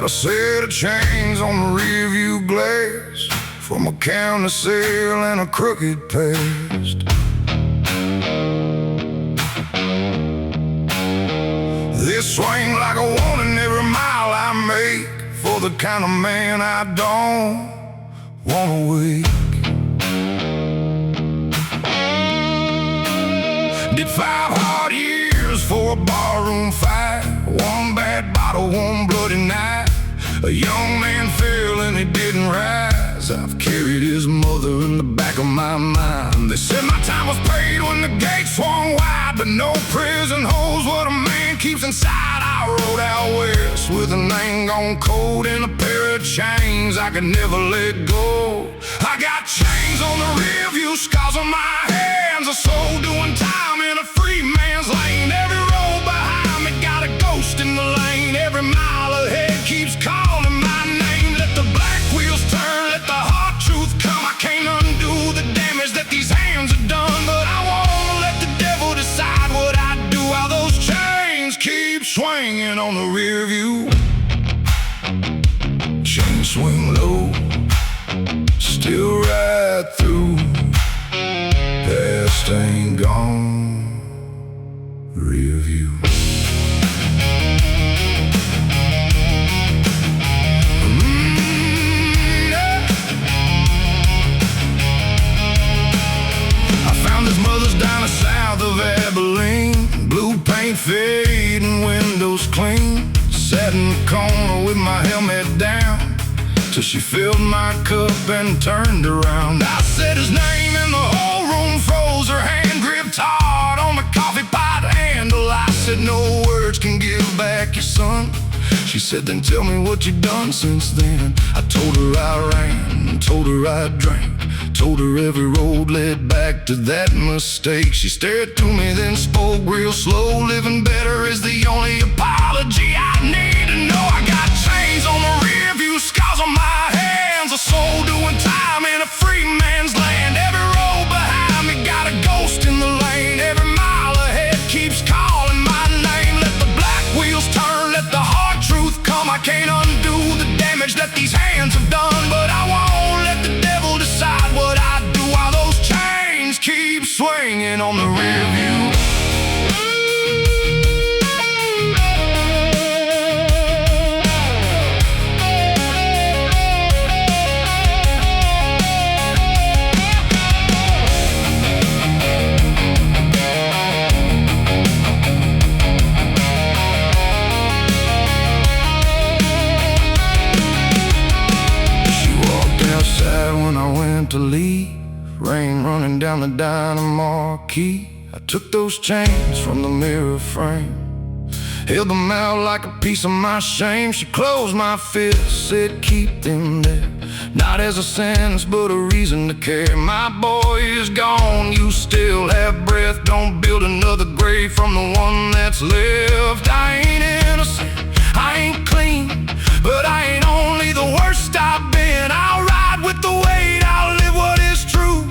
Got a set of chains on the rearview glass from a county sale and a crooked past. This swing like a warning every mile I make for the kind of man I don't wanna wake. Did 5 hard years for a barroom fight, one bad bottle, one bloody night. A young man fell and he didn't rise. I've carried his mother in the back of my mind. They said my time was paid when the gate swung wide, but no prison holds what a man keeps inside. I rode out west with a name gone cold and a pair of chains I could never let go. I got chains on the rearview, scars on my hands, a soul doing time in a free man's lane. Every road behind me got a ghost in the lane. Every mile ahead keeps calling my name. Let the black wheels turn, let the hard truth come. I can't undo the damage that these hands have done, but I won't let the devil decide what I do while those chains keep swinging on the rear view. Chains swing low, still right through. Past ain't gone, rear view. Down the south of Abilene, blue paint fading, windows clean. Sat in the corner with my helmet down till she filled my cup and turned around. I said his name and the whole room froze. Her hand gripped hard on the coffee pot handle. I said, no words can give back your son. She said, then tell me what you done since then. I told her I ran, told her I drank, told her every road led back to that mistake. She stared to me, then spoke real slow. Living better is the only apology I need to know. I got chains on the rear view, scars on my hands, a soul doing time in a free man's land. Every road behind me got a ghost in the lane. Every mile ahead keeps calling my name. Let the black wheels turn, let the hard truth come. I can't undo the damage that these hands have done, but I won't let the devil decide what I do while those chains keep swinging on the rear view. When I went to leave, rain running down the dining marquee. I took those chains from the mirror frame, held them out like a piece of my shame. She closed my fist, said keep them there, not as a sentence but a reason to care. My boy is gone, you still have breath. Don't build another grave from the one that's left. I ain't innocent, I ain't clean, but I ain't only the worst I've been. I'll ride with the weight, I'll live what is true,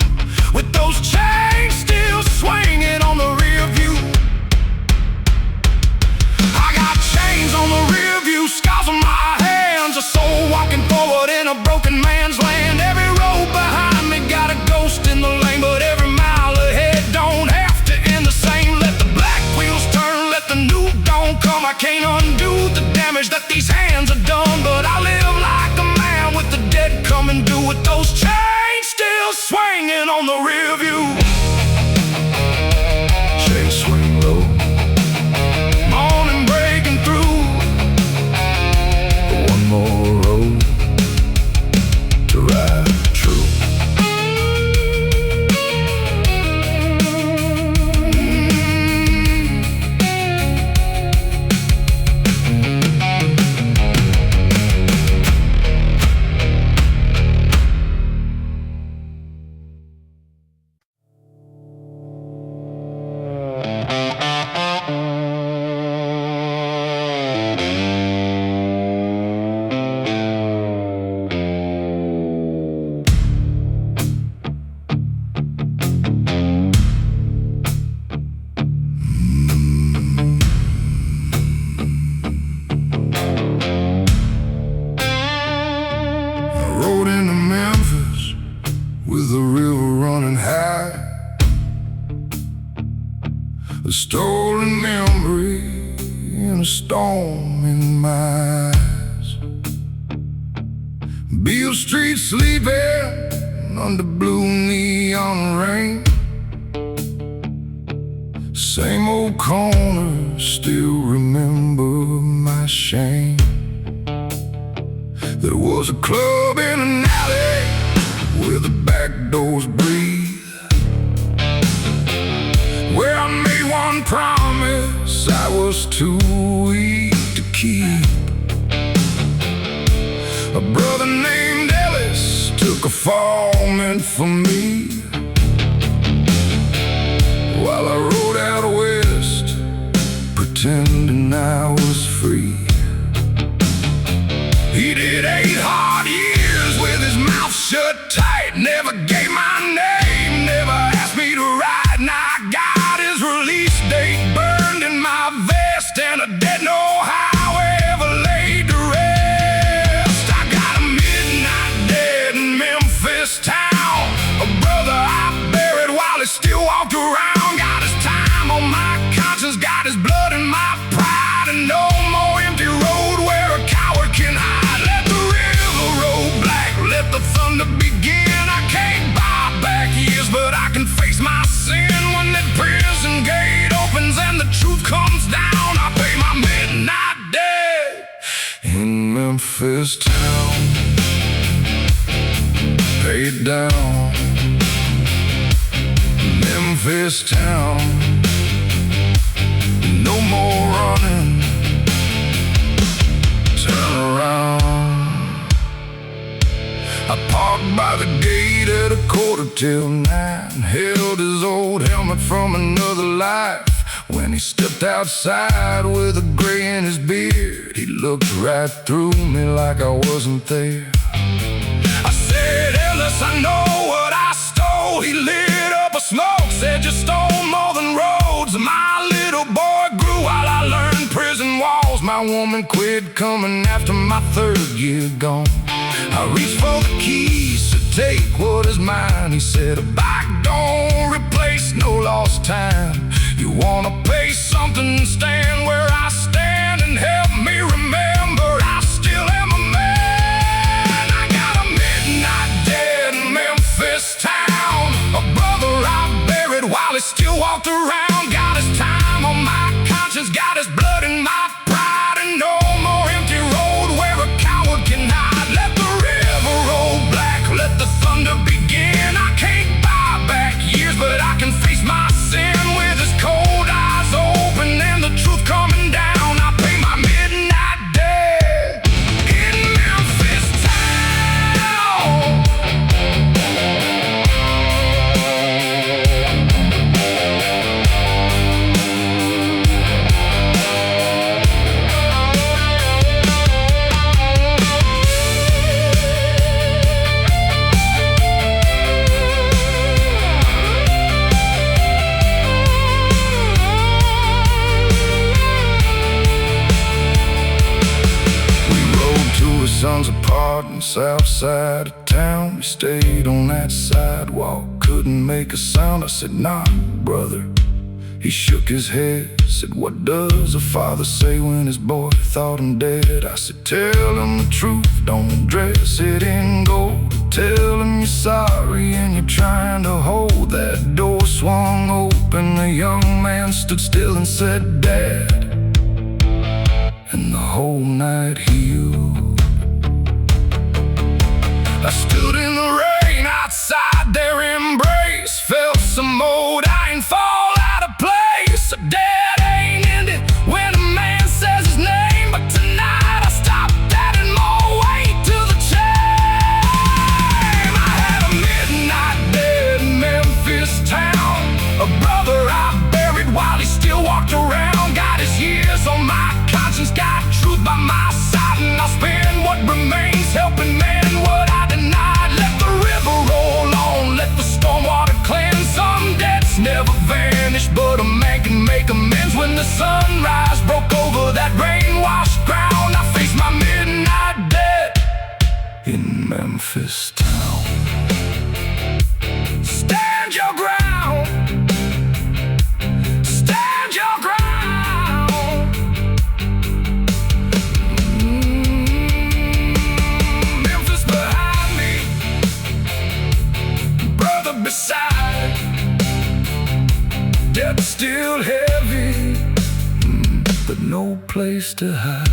with those chains still swinging on the rear view. I got chains on the rear view, scars on my hands, a soul walking forward in a broken man's land. Every road behind me got a ghost in the lane, but every mile ahead don't have to end the same. Let the black wheels turn, let the new dawn come. I can't undo the damage that these hands have done, but I live like a man with the dead coming due, with those chains still swinging on the rear view. Chains swing low, morning breaking through. One more road to ride true. the stolen memory in a storm in my eyes. Beale Street sleeping under blue neon rain. Same old corner, still remember my shame. There was a club in an alley where the back doors breathe, where I made one promise I was too weak to keep. A brother named Ellis took a fall meant for me, while I rode out west pretending I was free. He did 8 hard years with his mouth shut tight, never gave my name, never asked me to ride. Now I got his release date burned in my vest, and I didn't know how I ever laid to rest. I got a midnight dead in Memphis town, a brother I buried while he still walked around. Got his time on my conscience, got his blood in my pride, and no more empty road where a coward can hide. Let the river roll black, let the thunder begin. I can't buy back years, but I can face my sin. When that prison gate opens and the truth comes down, I pay my midnight debt in Memphis town. Pay it down, Memphis town. No more running, turn around. I parked by the gate at 9:15, held his old helmet from another life. When he stepped outside with a gray in his beard, he looked right through me like I wasn't there. I said, Ellis, I know what I stole. He lit up a smoke, said you stole more than roads. My little boy grew while I learned prison walls. My woman quit coming after my 3rd year gone. I reached for the keys to take what is mine. He said, a bike don't replace no lost time. You wanna pay something, stand where I stand, and help me remember I still am a man. I got a midnight dead in Memphis town, a brother I buried while he still walked around. Got his time on my conscience, got his blood in my pride, and no more empty road where a coward can hide. Let the river roll black, let the thunder begin. I can't buy back years, but I can face my sin. With his cold eyes open and the truth coming down, I pay my midnight debt in Memphis town. Sons apart in the south side of town. We stayed on that sidewalk, couldn't make a sound. I said, nah, brother. He shook his head, said, what does a father say when his boy thought him dead? I said, tell him the truth, don't dress it in gold. Tell him you're sorry and you're trying to hold. That door swung open, a young man stood still and said, Dad. And the whole night healed. I stood in the rain outside their embrace, felt some old iron fall out of place. A dead ain't ended when a man says his name, but tonight I stopped adding more weight to the chain. I had a midnight dead in Memphis town, a brother I buried while he still walked around. Got his years on my conscience, got truth by my side, and I'll spend what remains helping men what I denied. Let the river roll on, let the storm water cleanse. Some debts never vanish, but a man can make amends. heavy, but no place to hide.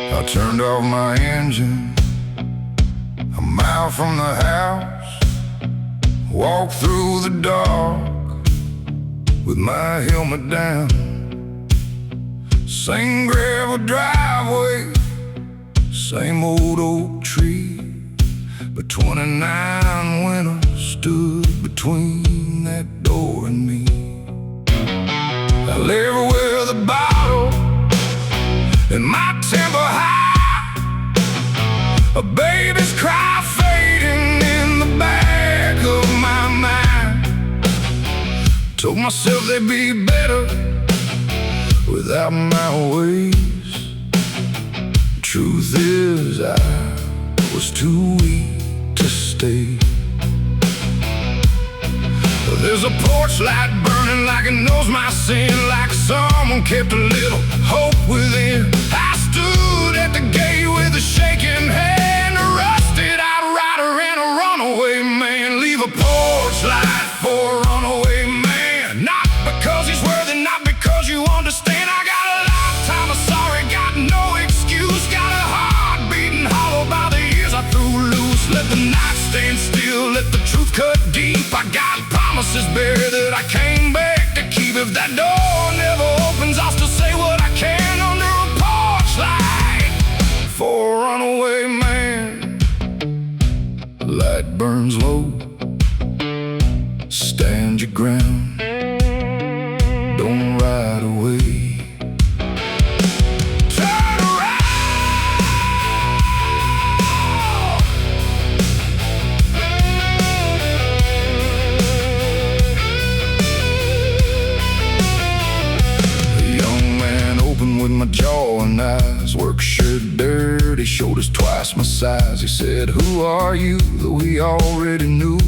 I turned off my engine, a mile from the house, walked through the dark with my helmet down. Same gravel driveway, same old oak tree, but 29 winters stood between that door and me. I live with a bottle and my temper high, a baby's cry fading in the back of my mind. Told myself they'd be better without my ways. Truth is, I was too weak to stay. There's a porch light burning like it knows my sin, like someone kept a little hope within. I stood at the gate with a shaking hand, a rusted out rider and a runaway man. Leave a porch light for a runaway man, not because he's worthy, not because you understand. I got a lifetime of sorry, got no excuse, got a heart beating hollow by the years I threw loose. Let the night stand still, let the truth cut deep. I got promises buried that I came back to keep. If that door never opens, I'll still say what I can under a porch light for a runaway man. The light burns low, stand your ground, don't ride away. Turn around. With my jaw and eyes, work shirt dirty, shoulders twice my size. He said, "Who are you?" Though he already knew.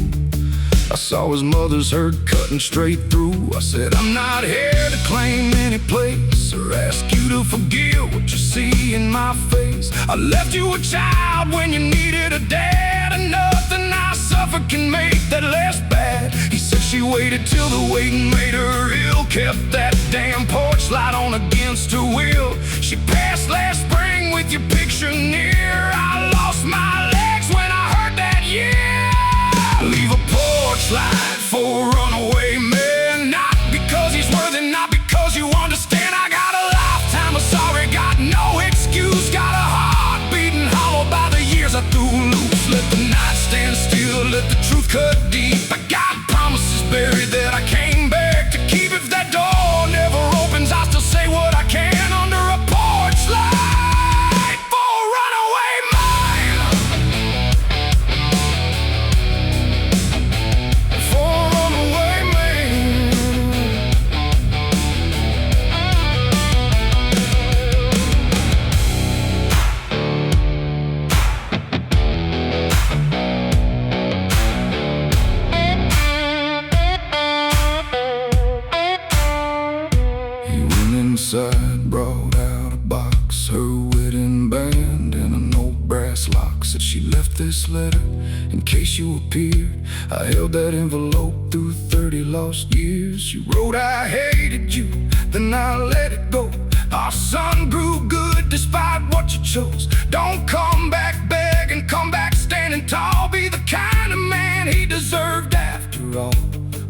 I saw his mother's herd cutting straight through. I said, "I'm not here to claim any place or ask you to forgive what you see in my face. I left you a child when you needed a dad, and nothing I suffer can make that less bad." He said she waited till the waiting made her ill, kept that damn porch light on against her will. She passed last spring with your picture near. I lost my legs when I heard that, yeah. Leave a porch light for a runaway man, not because he's worthy, not because you understand. I got a lifetime of sorry, got no excuse, got a heart beating hollow by the years I threw loose. Let the night stand still, let the truth cut deep. I got promises buried that I came back to keep. If that door never opens, I'll still say what I can under a porch light for a runaway man. For a runaway man. He went inside, brought out a box, her wedding band, and an old brass lock. Said she left this letter in case you appeared. I held that envelope through 30 lost years. She wrote, "I hated you, then I let it go. Our son grew good despite what you chose. Don't come back begging, come back standing tall. Be the kind of man he deserved after all."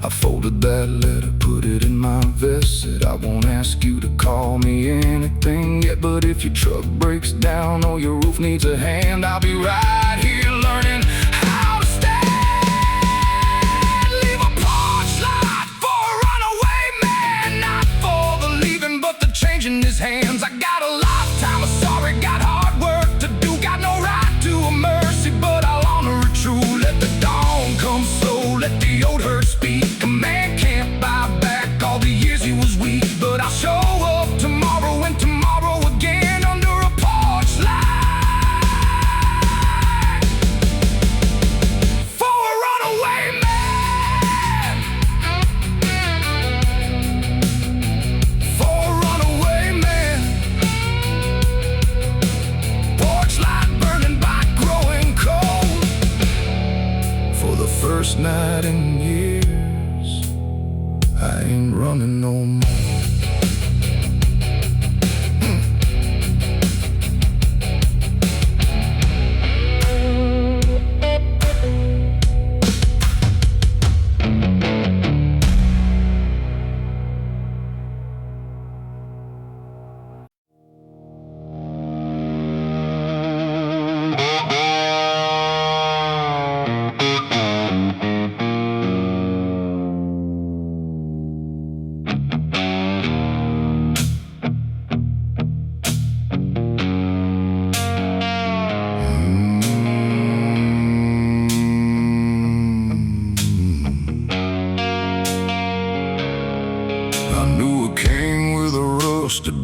I folded that letter, put it in my vest. Said I won't ask you to call me anything yet, but if your truck breaks down or your roof needs a hand, I'll be right here learning how to stand. Leave a porch light for a runaway man, not for the leaving but the changing his hands. I got a lifetime of sorry, got hard work to do, got no right to a mercy, but I'll honor it true. Let the dawn come slow, let the old hurt speak. A man can't buy back all the years he was weak, but I'll show up tomorrow and tomorrow again under a porch light for a runaway man. For a runaway man. Porch light burning by growing cold. For the first night in years, I ain't running no more.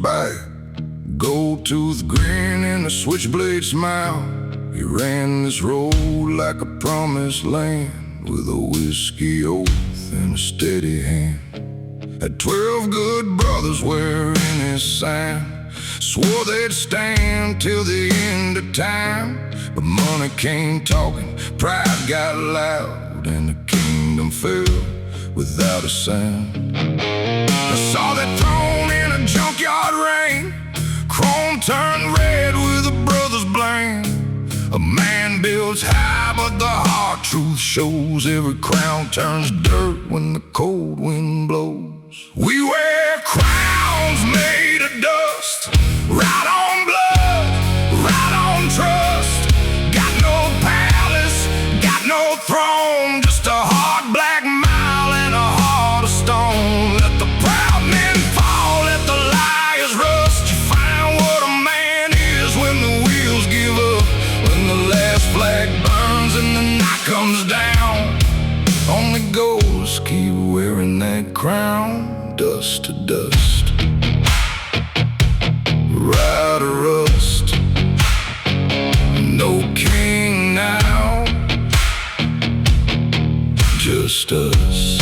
Bag, gold tooth grin and a switchblade smile. He ran this road like a promised land, with a whiskey oath and a steady hand. Had 12 good brothers wearing his sign, swore they'd stand till the end of time. But money came talking, pride got loud, and the kingdom fell without a sound. I saw that throne in a junkyard rain, chrome turned red with a brother's blame. A man builds high, but the hard truth shows every crown turns dirt when the cold wind blows. We wear crowns made of dust, right on blood, right on trust. Got no palace, got no throne, just a hard black mile and a heart of stone. Let the proud men fall, let the liars rust. You find what a man is when the wheels give up, when the last flag burns and the night comes down. Only ghosts keep wearing that crown, dust to dust, right or rust. No king now, just us.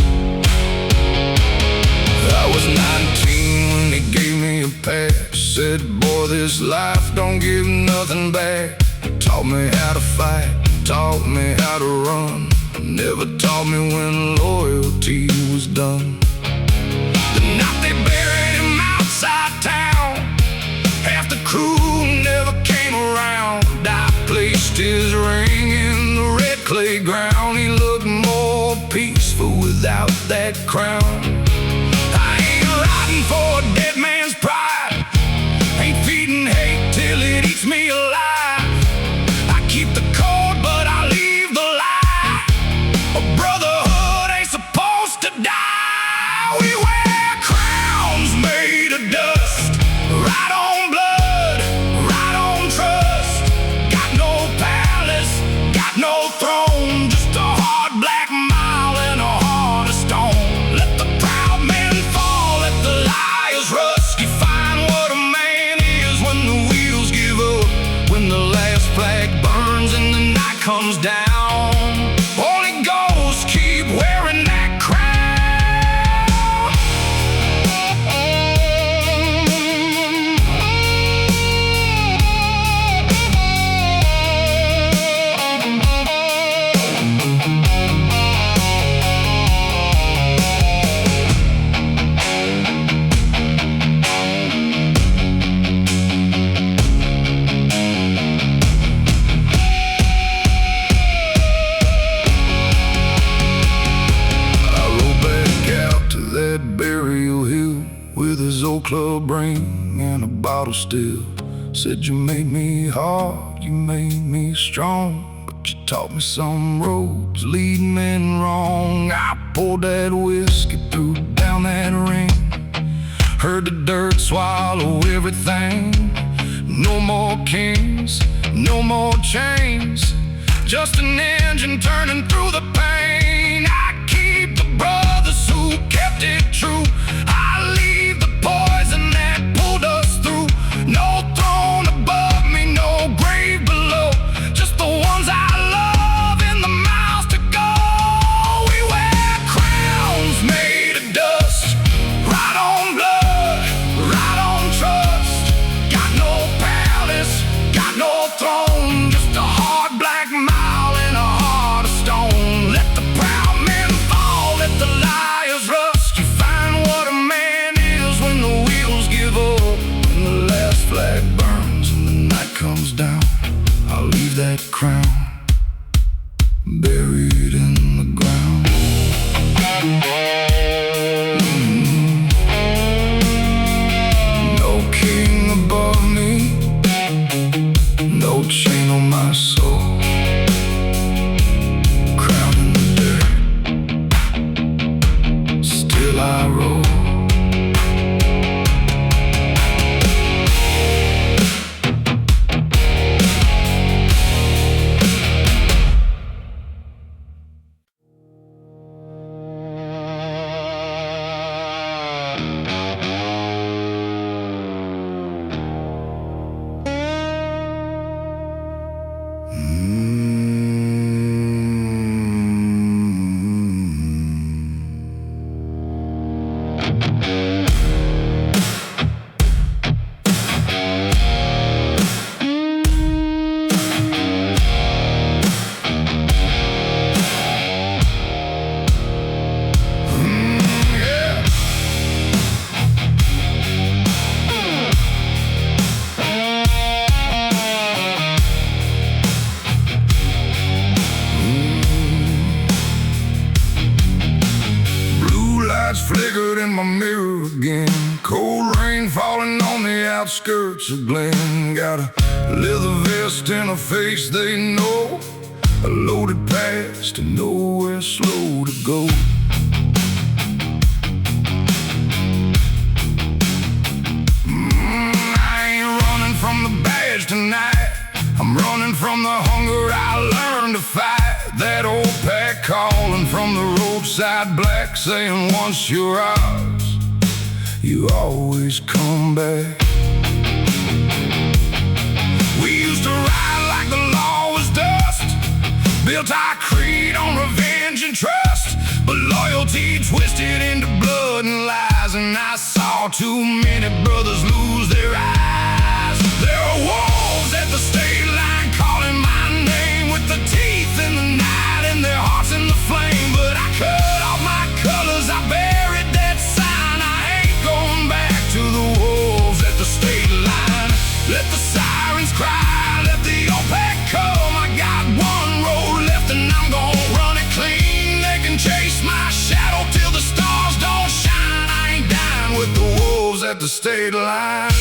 I was 19 when they gave me a pass. Said, boy, this life don't give nothing back. Taught me how to fight, taught me how to run, never taught me when loyalty was done. The night they buried him outside town, half the crew never came around. I placed his ring in the red clay ground. He looked more peaceful without that crown. I ain't riding for a dead man's pride, ain't feeding hate till it eats me alive. I keep the code, but I leave the lie. A brotherhood ain't supposed to die. We wear crowns made of dust, right on blood, right on trust. Got no palace, got no throne, just a hard black mile and a heart of stone. Let the proud men fall, let the liars rust. You find what a man is when the wheels give up, when the last flag burns and the night comes down. Only ghosts keep wearing that crown. and a bottle still said you made me hard, you made me strong, but you taught me some roads lead men wrong. I poured that whiskey, threw down that ring, heard the dirt swallow everything. No more kings, no more chains, just an engine turning through the pain. I keep the brothers who kept it true. I leave the poison that pulled us through. No throne above me, no grave below, just the ones I love and the miles to go. We wear crowns made of dust, right on blood, right on trust. Got no palace, got no throne, just a hard black mile and a heart of stone. Let the proud men fall, let the liars rust. You find what a man is when the wheels give up, when the last flag burns and the night comes down. I'll leave that crown buried in the ground. No king above me, no chain on my soul, crown in the dirt, still I roll. Flickered in my mirror again, cold rain falling on the outskirts of Glen. Got a leather vest and a face they know, a loaded past and nowhere slow to go. I ain't running from the badge tonight, I'm running from the hunger I learned to fight. That old pack calling from the roadside black, saying once you're ours, you always come back. We used to ride like the law was dust, built our creed on revenge and trust, but loyalty twisted into blood and lies, and I saw too many brothers lose their eyes. There are wolves at the state line calling my name, with the teeth in the night and their hearts in the flame. But I cut off my colors, I buried that sign. I ain't going back to the wolves at the state line. Let the sirens cry, let the OPEC come. I got one road left and I'm gonna run it clean. They can chase my shadow till the stars don't shine. I ain't dying with the wolves at the state line.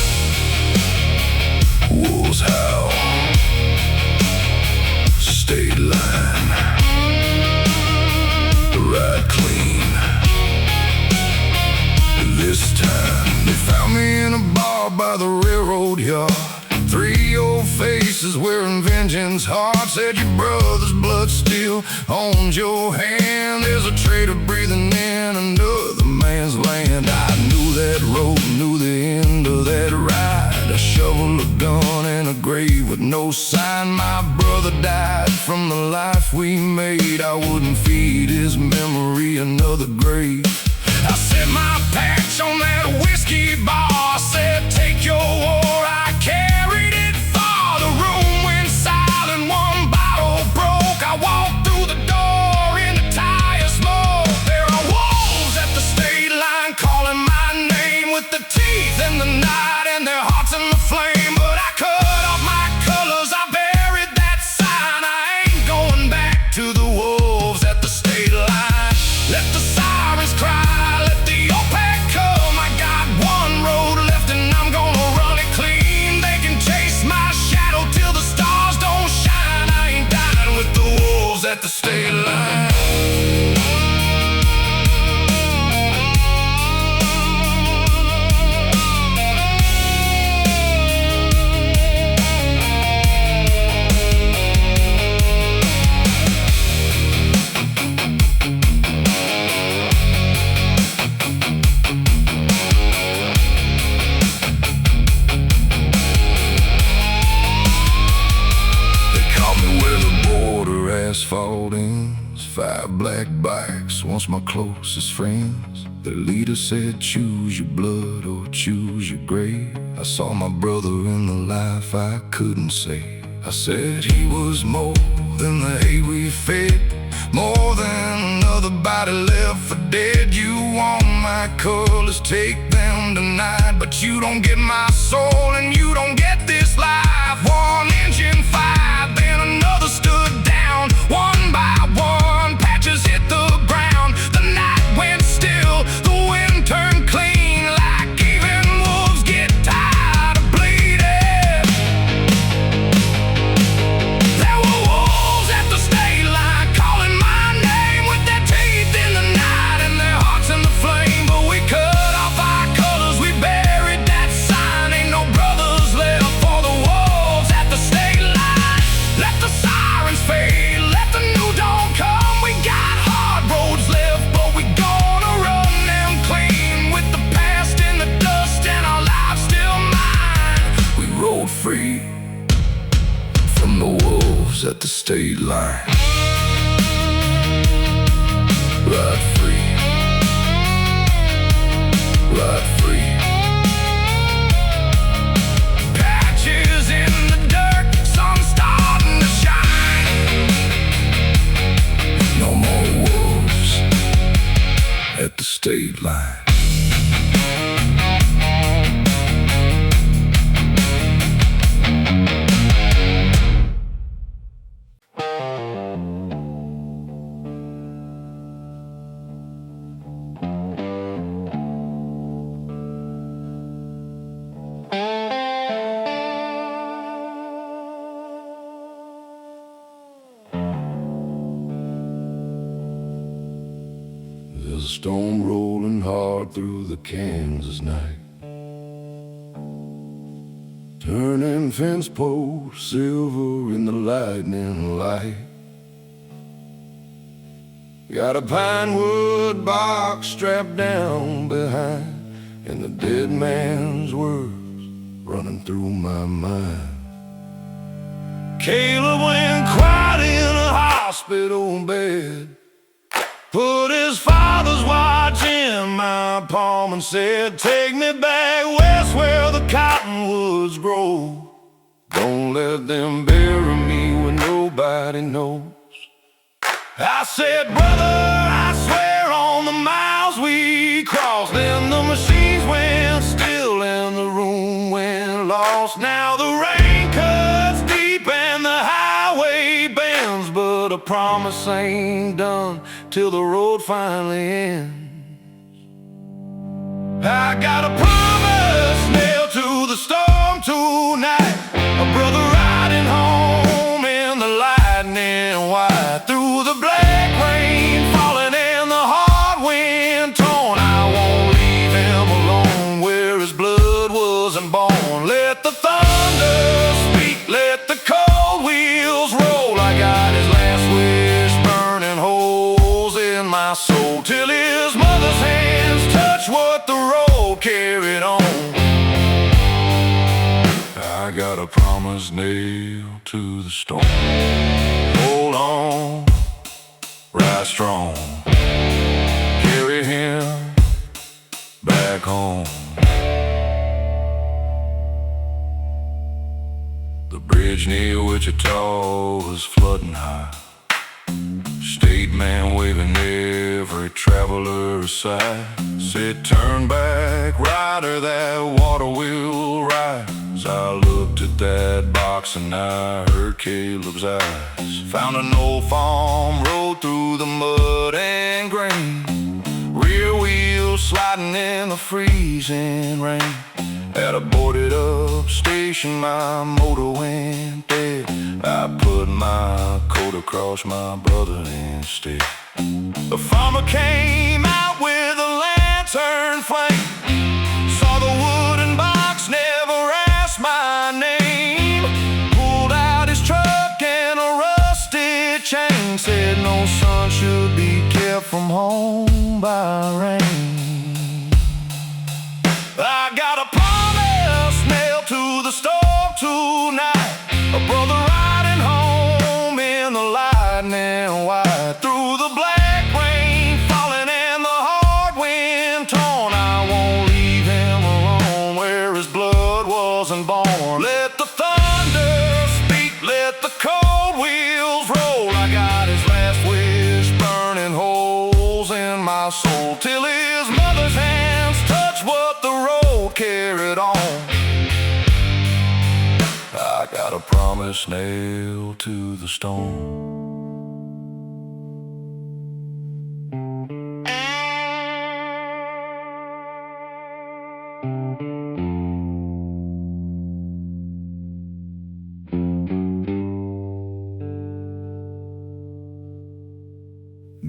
Wolves howl, state line, ride clean. This time they found me in a bar by the railroad yard. Three old faces wearing vengeance hard, said your brother's blood still owns your hand. There's a traitor breathing in another man's land. I knew that road, knew the end of that ride. A shovel, a gun, and a grave with no sign. My brother died from the life we made. I wouldn't feed his memory another grave. I set my patch on that whiskey bar, said take your war, I carried it far. The room went silent, one bottle broke. I walked through the door into tire smoke. There are wolves at the state line calling my name, with the teeth in the night and their hearts in the flame. But I cut off my colors, I buried that sign. I ain't going back to the wolves at the asphalt ends, 5 black bikes, once my closest friends. The leader said, choose your blood or choose your grave. I saw my brother in the life I couldn't save. I said he was more than the hay we fed, more than another body left for dead. You want my colors, take them tonight, but you don't get my soul and you don't get this life. One engine fired, then another stood down. One by one, patches hit the ground. The night went still, the wind turned clean, like even wolves get tired of bleeding. There were wolves at the state line, calling my name with their teeth in the night and their hearts in the flame. But we cut off our colors, we buried that sign. Ain't no brothers left for the wolves at the state line. Let the sirens fade, let the new dawn come. We got hard roads left, but we gonna run them clean. With the past in the dust and our lives still mine, we rode free from the wolves at the state line. Ride free, ride free. Patches in the dirt, sun starting to shine. No more wolves at the state line. There's a storm rolling hard through the Kansas night, turning fence posts silver in the lightning light. Got a pine wood box strapped down behind, and the dead man's words running through my mind. Caleb went quiet in a hospital bed, put his father's watch in my palm and said, take me back west where the cottonwoods grow. Don't let them bury me where nobody knows. I said, brother, I swear on the miles we crossed, then the machines went still and the room went lost. Now the rain cuts deep and the highway bends, but a promise ain't done till the road finally ends. I got a promise nailed to the storm tonight, a brother riding home in the lightning white, through the black rain falling and the hard wind torn. I won't leave him alone where his blood wasn't born. Let the thunder speak, let the cold wheels roll. I got his last wish burning holes in my soul, till his mother's hands touch what the road carried on. I got a promise nailed to the storm. Hold on, ride strong, carry him back home. The bridge near Wichita was flooding high, state man waving every traveler aside. Said, turn back, rider, that water will rise. I looked at that box and I heard Caleb's eyes. Found an old farm road through the mud and grain, rear wheel sliding in the freezing rain. At a boarded up station my motor went dead. I put my coat across my brother instead. The farmer came out with a lantern flame, saw the wooden box, never asked my name. Pulled out his truck and a rusty chain, said no son should be kept from home by rain. I got a promise nailed to the storm tonight, a brother riding home in the lightning wasn't born. Let the thunder speak, let the cold wheels roll. I got his last wish burning holes in my soul, till his mother's hands touch what the road carried on. I got a promise nailed to the stone.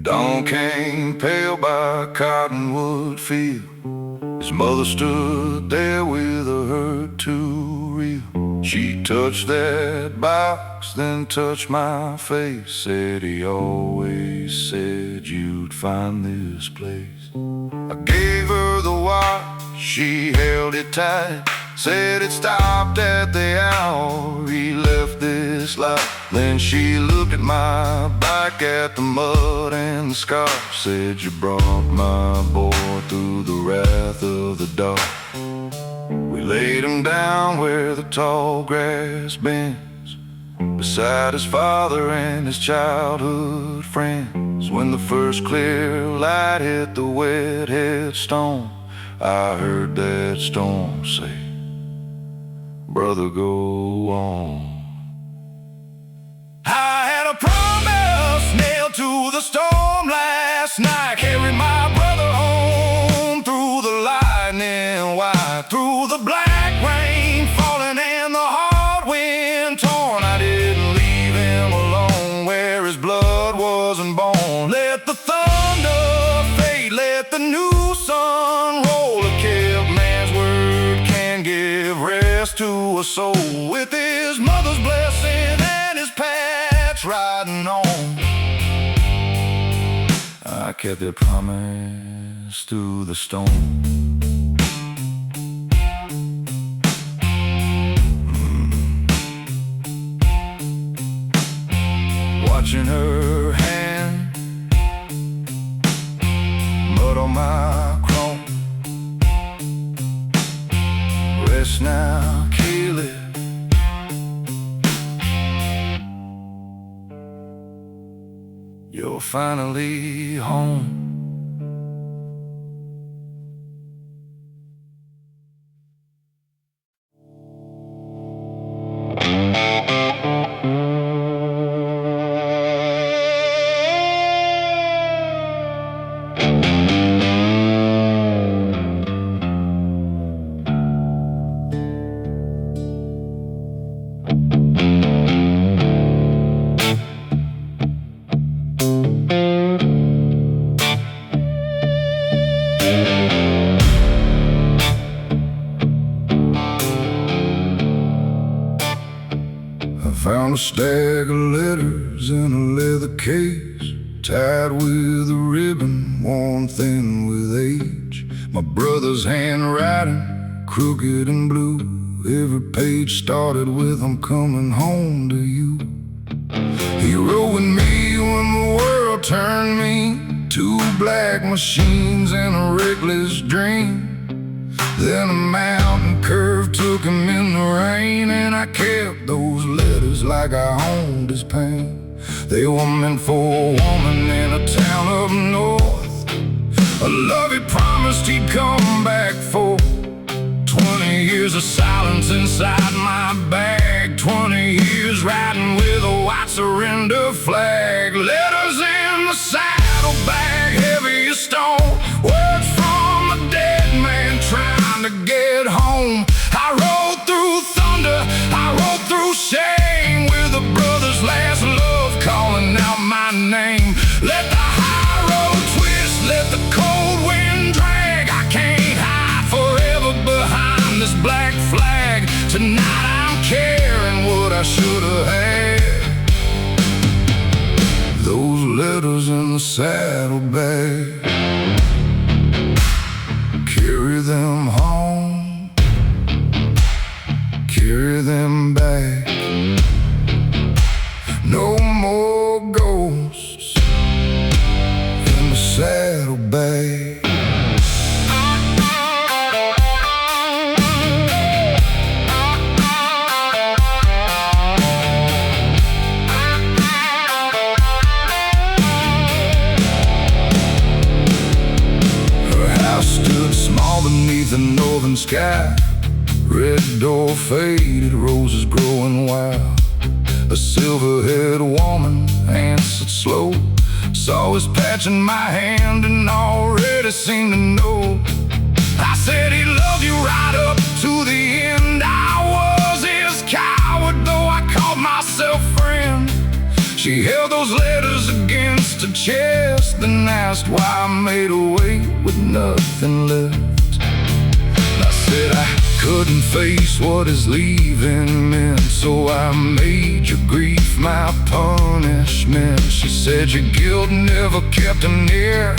Dawn came pale by a cottonwood field. His mother stood there with a hurt too real. She touched that box, then touched my face. Said he always said you'd find this place. I gave her the watch, she held it tight. Said it stopped at the hour he left this life. Then she looked at my back, at the mud and the scars. Said you brought my boy through the wrath of the dark. We laid him down where the tall grass bends, beside his father and his childhood friends. When the first clear light hit the wet headstone, I heard that storm say, brother, go on. I had a promise nailed to the storm last night. Carried my brother home through the lightning white, through the black rain falling and the hard wind torn. I didn't leave him alone where his blood wasn't born. Let the thunder fade, let the new sun roll. A kept man's word can give rest to a soul. With his mother's blessing and his patch riding on, I kept the promise through the storm. Watching her hand, mud on my chrome. Rest now, kill it. You're finally home. Found a stack of letters in a leather case, tied with a ribbon worn thin with age. My brother's handwriting, crooked and blue. Every page started with, I'm coming home to you. He rode with me when the world turned me, two black machines and a reckless dream. Then a mountain curve took him in the rain, and I kept those letters like I owned his pain. They were meant for a woman in a town up north, a love he promised he'd come back for. 20 years of silence inside my bag, 20 years riding with a white surrender flag. Letters in the saddlebag, heavy as stone, words from a dead man trying to get home. I rode through thunder, I rode through shame, with a brother's last love calling out my name. Let the high road twist, let the cold wind drag. I can't hide forever behind this black flag. Tonight I'm carrying what I should have had, those letters in the saddlebag. Carry them home, carry them back. No more ghosts in the saddlebag. sky. Red door faded, roses growing wild. A silver-haired woman answered slow. Saw his patch in my hand and already seemed to know. I said he loved you right up to the end. I was his coward, though I called myself friend. She held those letters against her chest, then asked why I made away with nothing left. I said I couldn't face what his leaving meant, so I made your grief my punishment. She said your guilt never kept him near,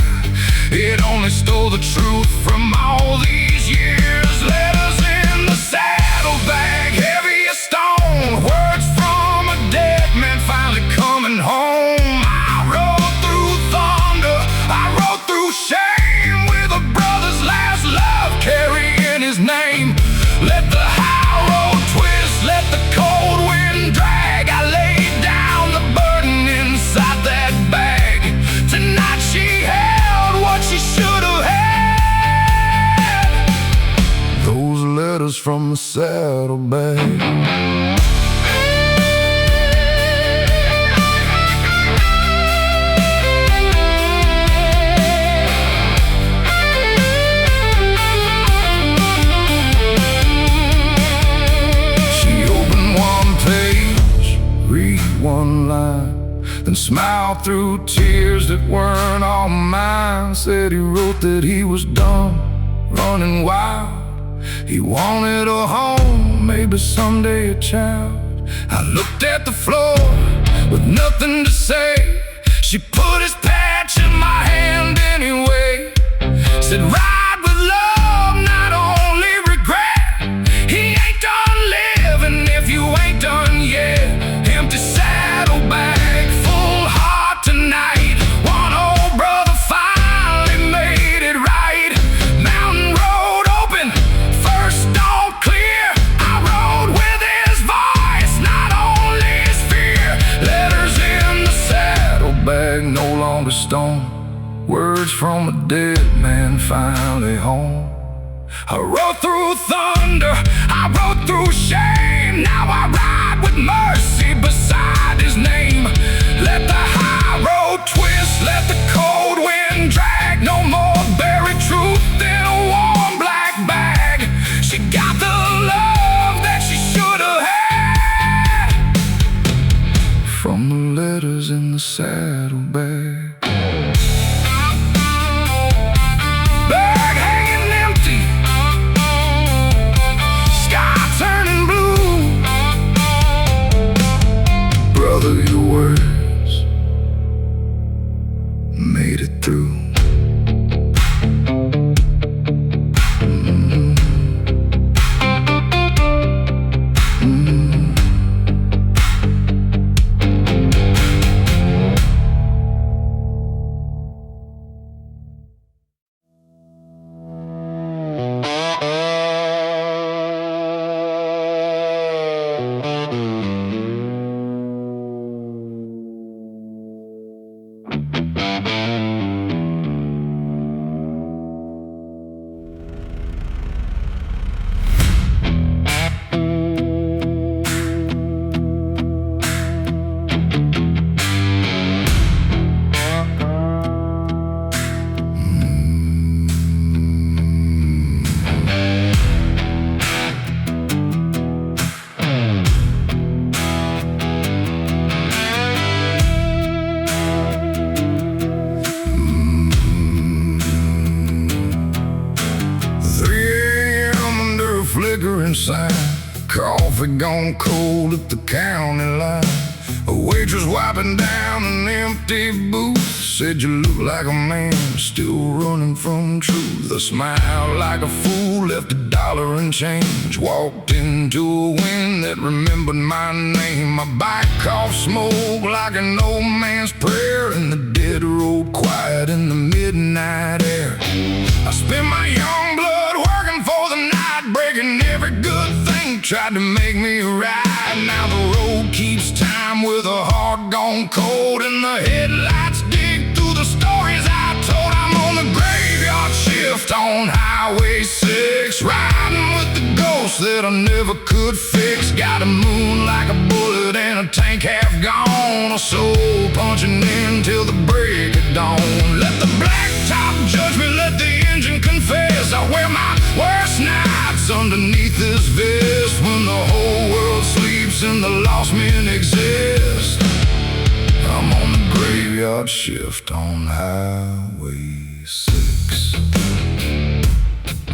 it only stole the truth from all these years. Letters in the saddlebag, heavy as stone, words from a dead man finally coming home. I rode through thunder, I rode through shame, with a brother's last love carrying his name. Let the high road twist, let the cold wind drag. I laid down the burden inside that bag. Tonight she held what she should have had, those letters from the saddlebag. One line, then smiled through tears that weren't all mine. Said he wrote that he was done running wild. He wanted a home, maybe someday a child. I looked at the floor with nothing to say. She put his patch in my hand anyway. Said ride with love, not only regret. He ain't done living if you ain't done yet. Empty saddlebag, full heart tonight. One old brother finally made it right. Mountain road open, first dawn clear. I rode with his voice, not only his fear. Letters in the saddlebag, no longer stone. Words from a dead man finally home. I rode through thunder, I rode through shame. Now I ride with mercy beside his name. Let the high road twist, let the cold wind drag. No more buried truth in a warm black bag. She got the love that she should have had, from the letters in the saddlebag. Your words made it through. flickering sign. Coffee gone cold at the county line. A waitress wiping down an empty booth said you look like a man still running from truth. I smiled like a fool, left $1 and change. Walked into a wind that remembered my name. My bike coughed smoke like an old man's prayer in the dead road quiet in the midnight air. I spent my young blood working for the night, breaking every good thing tried to make me right. Now the road keeps time with a heart gone cold, and the headlights dig through the stories I told. I'm on the graveyard shift, shift on Highway 6, riding with the ghost that I never could fix. Got a moon like a bullet and a tank half gone, a soul punching in till the break of dawn. Let the blacktop judge me, let the engine confess. I wear my worst nights underneath this vest, when the whole world sleeps and the lost men exist. I'm on the graveyard shift on Highway 6,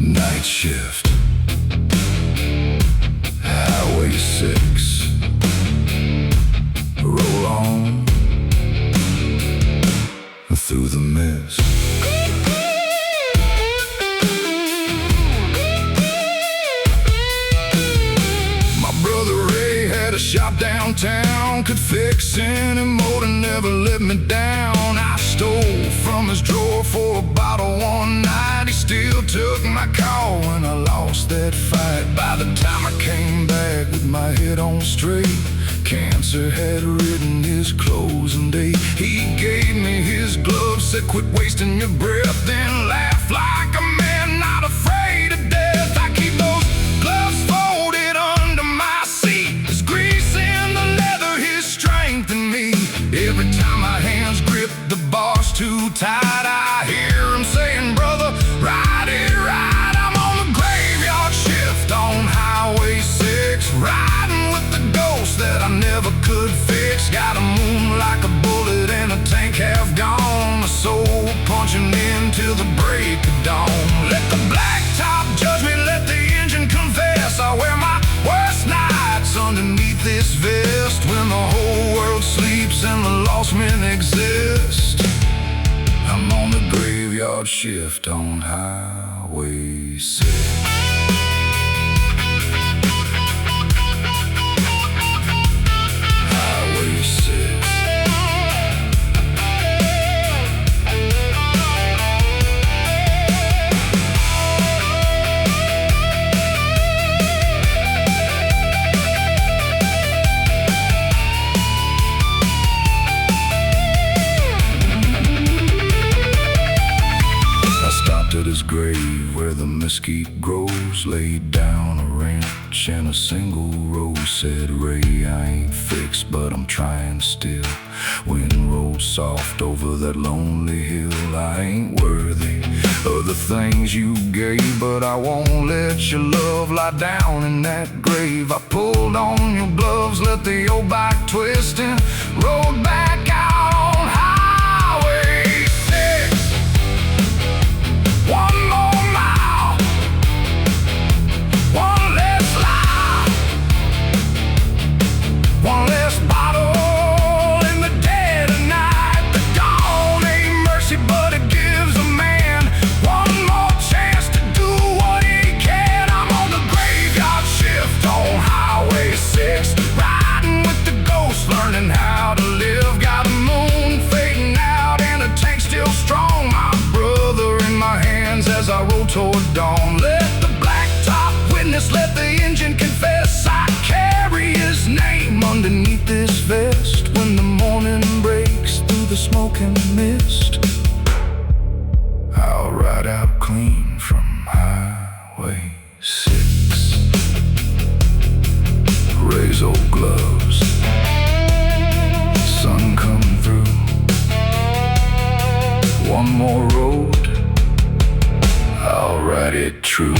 night shift, Highway 6. Roll on through the mist. My brother Ray had a shop downtown, could fix any motor, never let me down. I stole from his drawer for a bottle one night. He still took my call when I lost that fight. By the time I came back with my head on straight, cancer had written his closing date. He gave me his gloves, said quit wasting your breath, then laughed like a man not afraid of death. I keep those gloves folded under my seat. There's grease in the leather, his strength in me. Every time my hands grip the bars too tight, I hear him saying, brother, ride it right. I'm on the graveyard shift on Highway 6, riding with the ghost that I never could fix. Got a moon like a bullet and a tank half gone, a soul punching in till the break of dawn. Let the blacktop judge me, let the engine confess. I wear my worst nights underneath this vest, when the whole world sleeps and the lost men exist. I'm on the graveyard shift on Highway 6. At his grave where the mesquite grows, laid down a wrench and a single rose. Said, Ray, I ain't fixed, but I'm trying still. Wind rolls soft over that lonely hill. I ain't worthy of the things you gave, but I won't let your love lie down in that grave. I pulled on your gloves, let the old bike twist, and rode back out on Highway 6. One more mile, one less lie, one less bottle in the dead of night. The dawn ain't mercy, but it gives a man one more chance to do what he can. I'm on the graveyard shift on Highway 6, riding with the ghost, learning how to live. Got a moon fading out and a tank still strong. My brother in my hands as I roll toward dawn. Let the blacktop witness, let the engine confess. I carry his name underneath this vest, when the morning breaks through the smoke and mist. I'll ride out clean from Highway 6. Ray's old gloves, sun come through. One more road, I'll ride it true.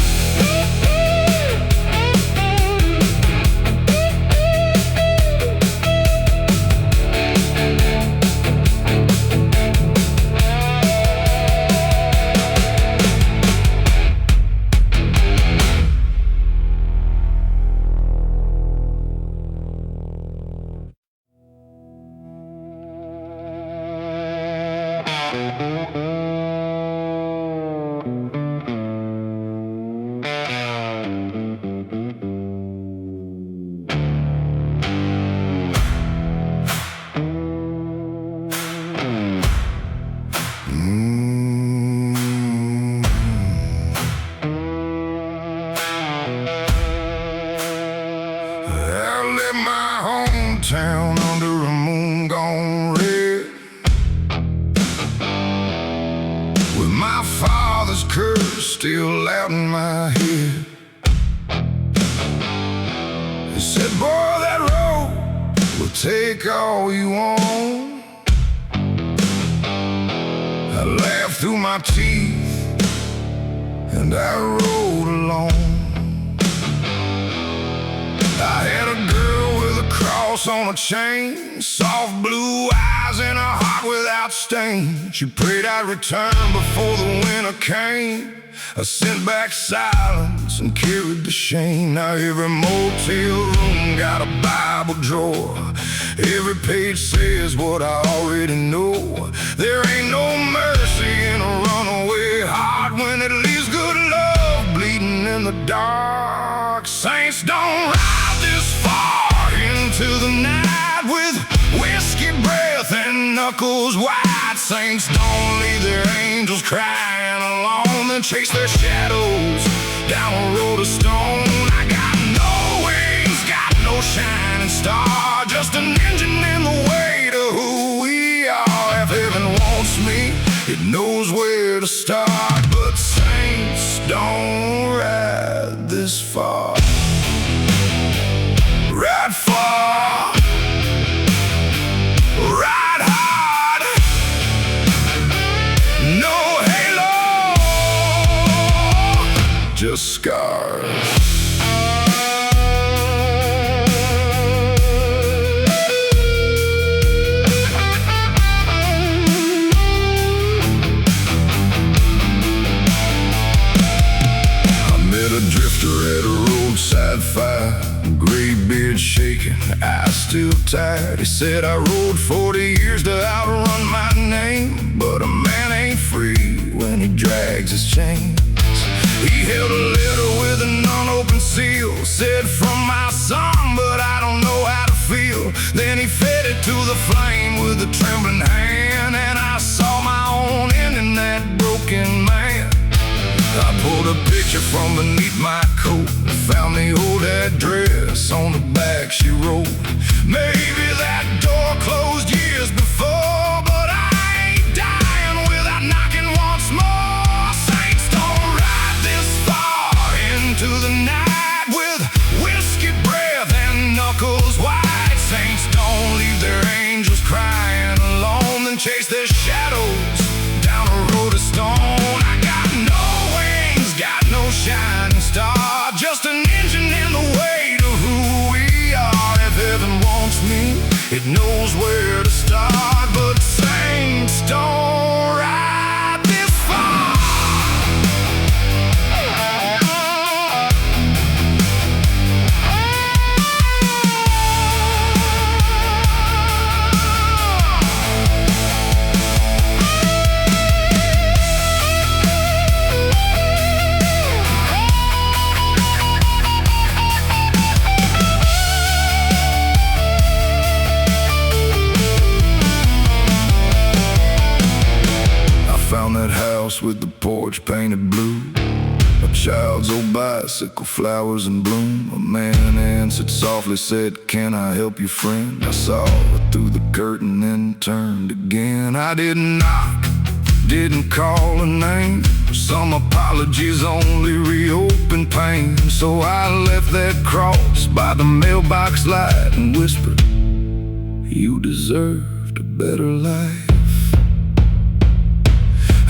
Town under a moon gone red, with my father's curse still loud in my head. He said, boy, that road will take all you want. I laughed through my teeth and I rode along. I had a girl with a cross on a chain, soft blue eyes and a heart without stain. She prayed I'd return before the winter came. I sent back silence and carried the shame. Now every motel room got a Bible drawer. Every page says what I already know. There ain't no mercy in a runaway heart when it leaves good love bleeding in the dark. Saints don't ride this far into the night with whiskey breath and knuckles wide. Saints don't leave their angels crying alone, then chase their shadows down a road of stone. I got no wings, got no shining star, just an engine in the way to who we are. If heaven wants me, it knows where to start. But saints don't ride this far. Ride far, ride hard, no halo, just scars. I met a drifter at a roadside fire, gray beard shaking, eyes still tired. He said, I rode 40 years to outrun my name, but a man ain't free when he drags his chains. He held a letter with an unopened seal, said, from my son, but I don't know how to feel. Then he fed it to the flame with a trembling hand, and I saw my own end in that broken man. I pulled a picture from beneath my coat, found the old address on the back she wrote. Maybe that door closed years before, but I ain't dying without knocking once more. Saints don't ride this far into the night with whiskey breath and knuckles wide. Saints don't leave their angels crying alone, then chase their shadows down a road of stone. I got no wings, got no shining star, just an engine in the way to who we are. If heaven wants me, it knows where to start. But saints don't ride this far. With the porch painted blue, a child's old bicycle, flowers in bloom. A man answered softly, said, can I help you, friend? I saw her through the curtain, then turned again. I didn't knock, didn't call her name. Some apologies only reopen pain. So I left that cross by the mailbox light and whispered, you deserved a better life.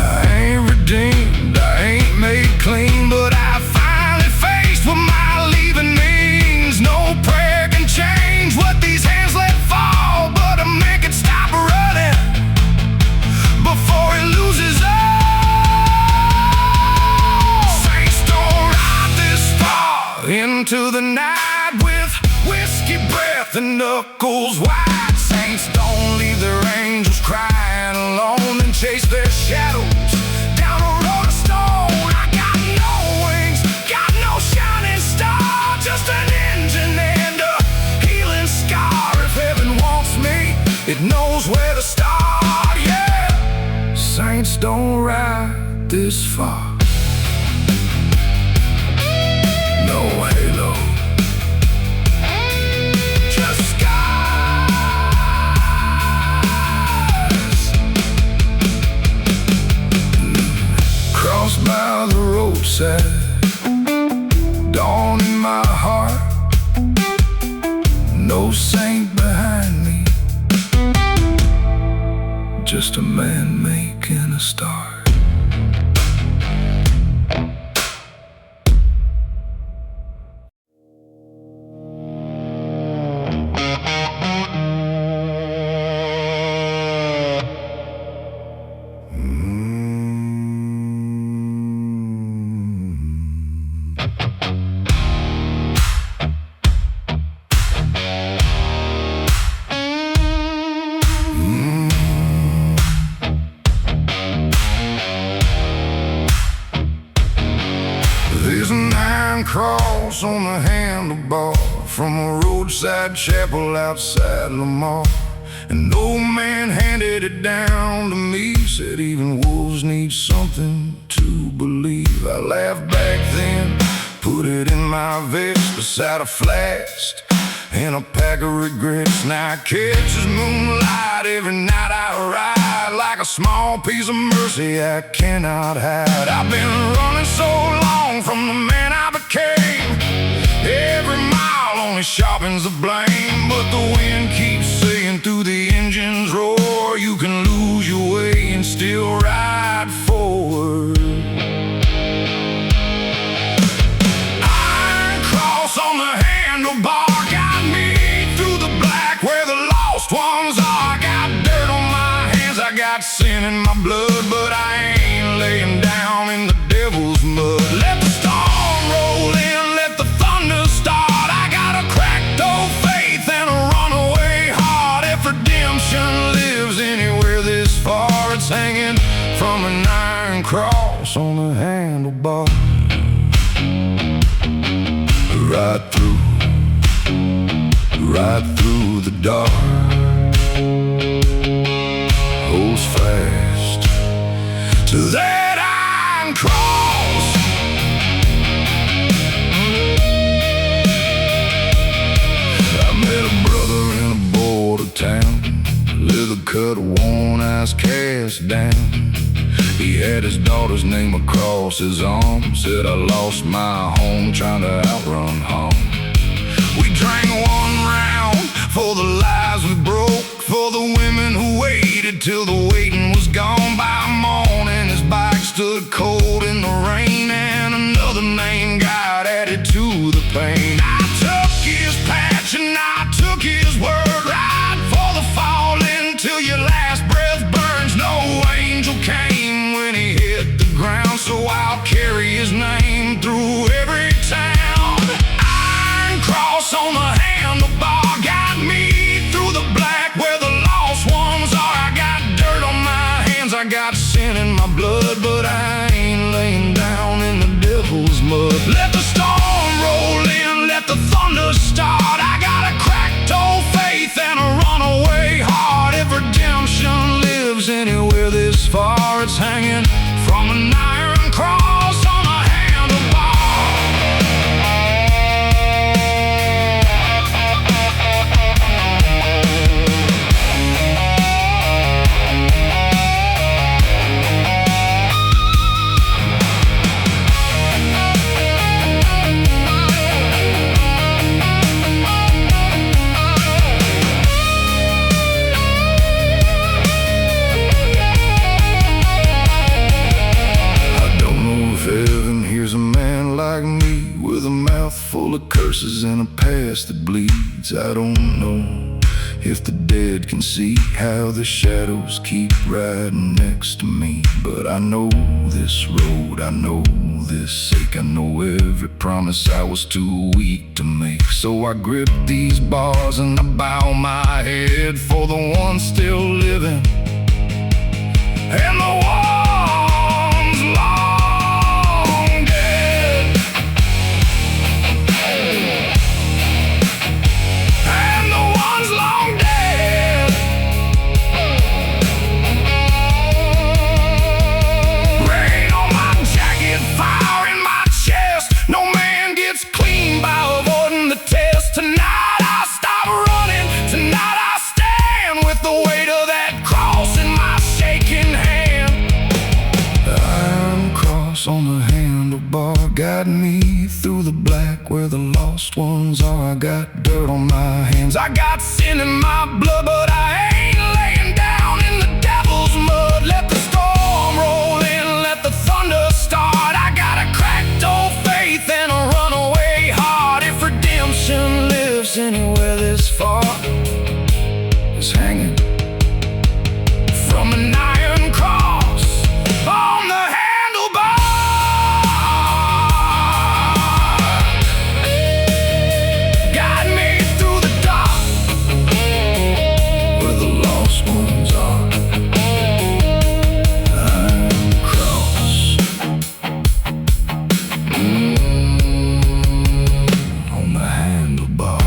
I ain't redeemed, I ain't made clean, but I finally faced what my leaving means. No prayer can change what these hands let fall, but a man can stop running before he loses all. Saints don't ride this far into the night with whiskey breath and knuckles wide. Saints don't leave their angels crying alone and chase their shadows down a road of stone. I got no wings, got no shining star, just an engine and a healing scar. If heaven wants me, it knows where to start, yeah. Saints don't ride this far. No halo, just skies. Crossed by the road no saint behind me, just a man making a start. There's an iron cross on the handlebar from a roadside chapel outside Lamar. An old man handed it down to me, said even wolves need something to believe. I laughed back then, put it in my vest beside a flask and a pack of regrets. Now I catch this moonlight every night I ride, like a small piece of mercy I cannot hide. I've been running so long from the man I became, every mile only sharpens the blame. But the wind keeps saying through the engine's roar, you can lose your way and still ride forward. Iron cross on the handlebar got me through the black where the lost ones are. I got dirt on my hands, I got sin in my blood, but I ain't laying down in the devil's mud. Let the storm roll in, let the thunder start. I got a cracked old faith and a runaway heart. If redemption lives anywhere this far, it's hanging from an iron cross on the handlebar. Right through the dark, holds fast to that iron cross. I met a brother in a border town, leather cut, worn eyes cast down. He had his daughter's name across his arm, said I lost my home trying to outrun home. We drank one round for the lies we broke, for the women who waited till the waiting was gone. By morning his bike stood cold in the rain, and another name got added to the pain. I took his patch and I took his word, ride for the falling till your last breath burns. No angel came when he hit the ground, so I'll carry his name through every town. Iron cross on the handlebar got me through the black where the lost ones are. I got dirt on my hands, I got sin in my blood, but I ain't laying down in the devil's mud. Let the storm roll in, let the thunder start. I got a cracked old faith and a runaway heart. If redemption lives anywhere this far, it's hanging from an iron cross on a handlebar. Full of curses and a past that bleeds. I don't know if the dead can see how the shadows keep riding next to me. But I know this road, I know this ache, I know every promise I was too weak to make. So I grip these bars and I bow my head for the ones still living and the ones long dead. And the ones long dead. Rain on my jacket, fire in my chest. No man gets clean by avoiding the test. Tonight I stop running, tonight I stand with the weight of that cross in my shaking hand. The iron cross on the handlebar got me through the black where the lost ones are. I got dirt on my hands. I got sin in my blood, but I ain't laying down in the devil's mud. Let the storm roll in, let the thunder start. I got a cracked old faith and a runaway heart. If redemption lives anywhere this far, it's hanging from an iron cross on the handlebar. Guide me through the dark where the lost ones are. Iron cross on the handlebar.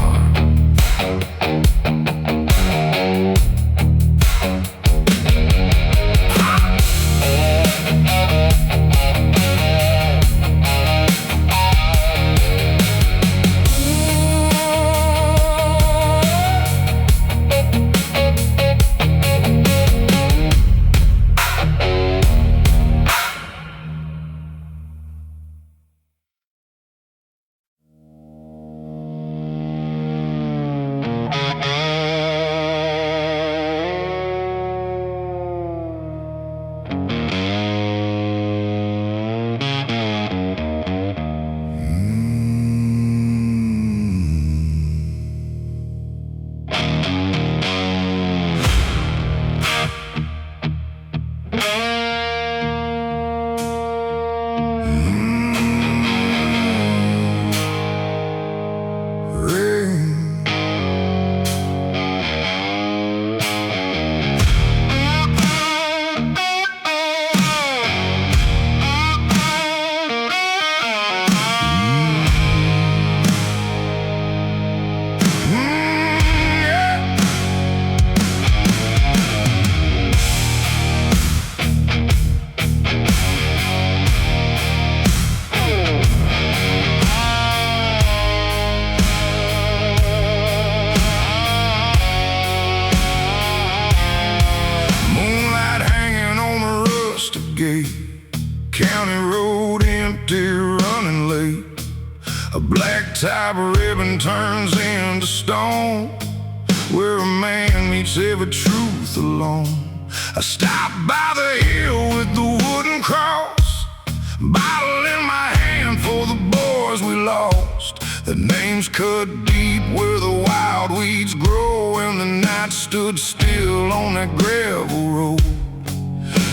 County road empty, running late. A black top ribbon turns into stone, where a man meets every truth alone. I stopped by the hill with the wooden cross, bottle in my hand for the boys we lost. The names cut deep where the wild weeds grow, and the night stood still on that gravel road.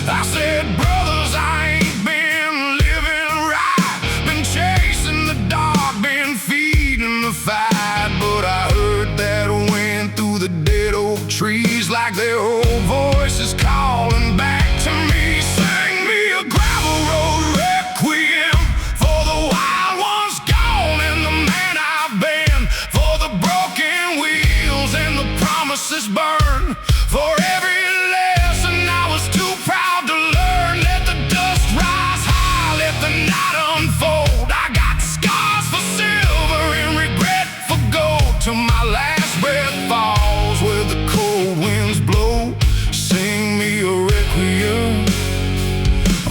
I said, brothers, I ain't been living right, been chasing the dark, been feeding the fight. But I heard that wind through the dead oak trees, like their old voices calling back to me. Sing me a gravel road requiem for the wild ones gone and the man I've been, for the broken wheels and the promises burned, for every lesson I was too proud to learn. Let the dust rise high, let the night unfold. I got scars for silver and regret for gold, till my last breath falls where the cold winds blow. Sing me a requiem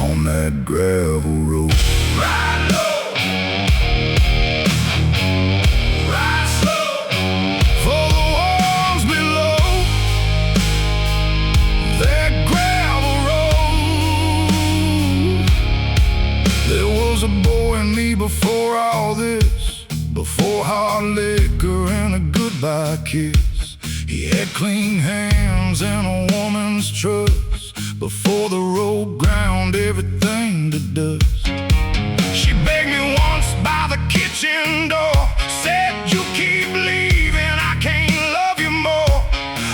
on that gravel road. Ride low, ride slow, for the ones below that gravel road. There was a boy in me before all this, before hard liquor and a goodbye kiss. He had clean hands and a woman's trust, before the road ground everything to dust. She begged me once by the kitchen door, said, you keep leaving, I can't love you more.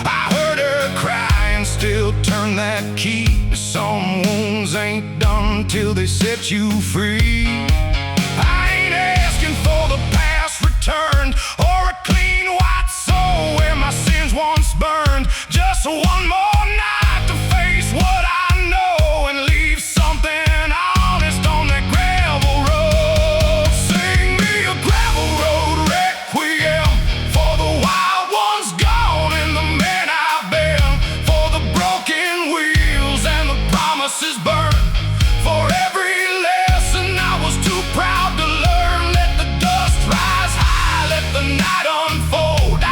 I heard her cry and still turn that key. Some wounds ain't done till they set you free. I ain't asking for the past returned, or a clean white soul where my sins once burned. Just one more night to face what I know and leave something honest on that gravel road. Sing me a gravel road requiem for the wild ones gone and the man I've been, for the broken wheels and the promises burned, for every lesson I was too proud to learn. Let the dust rise high, let the night unfold.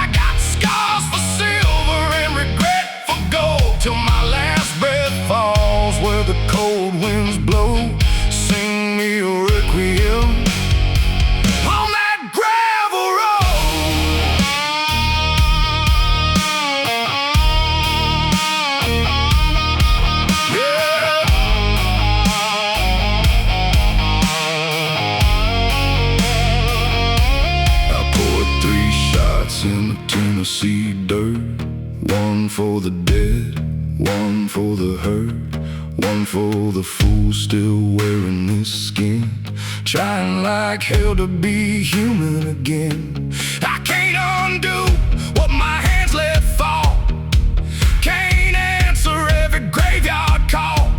in the Tennessee dirt. One for the dead, one for the hurt, one for the fool still wearing his skin, trying like hell to be human again. I can't undo what my hands let fall, can't answer every graveyard call,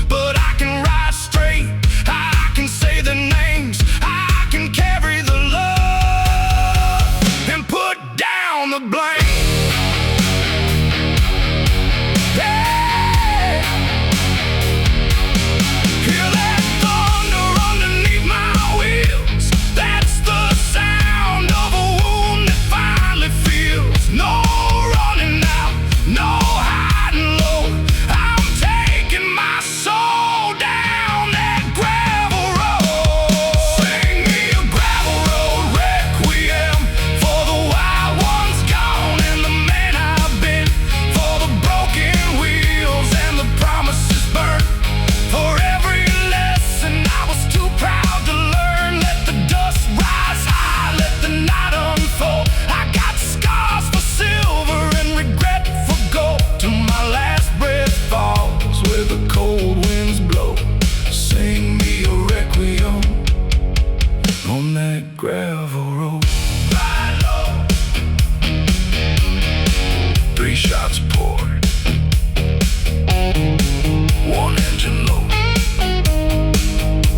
but I can ride straight, I can say the names, I can carry the love and put down the blame. Gravel road, ride low, 3 shots poured, 1 engine low,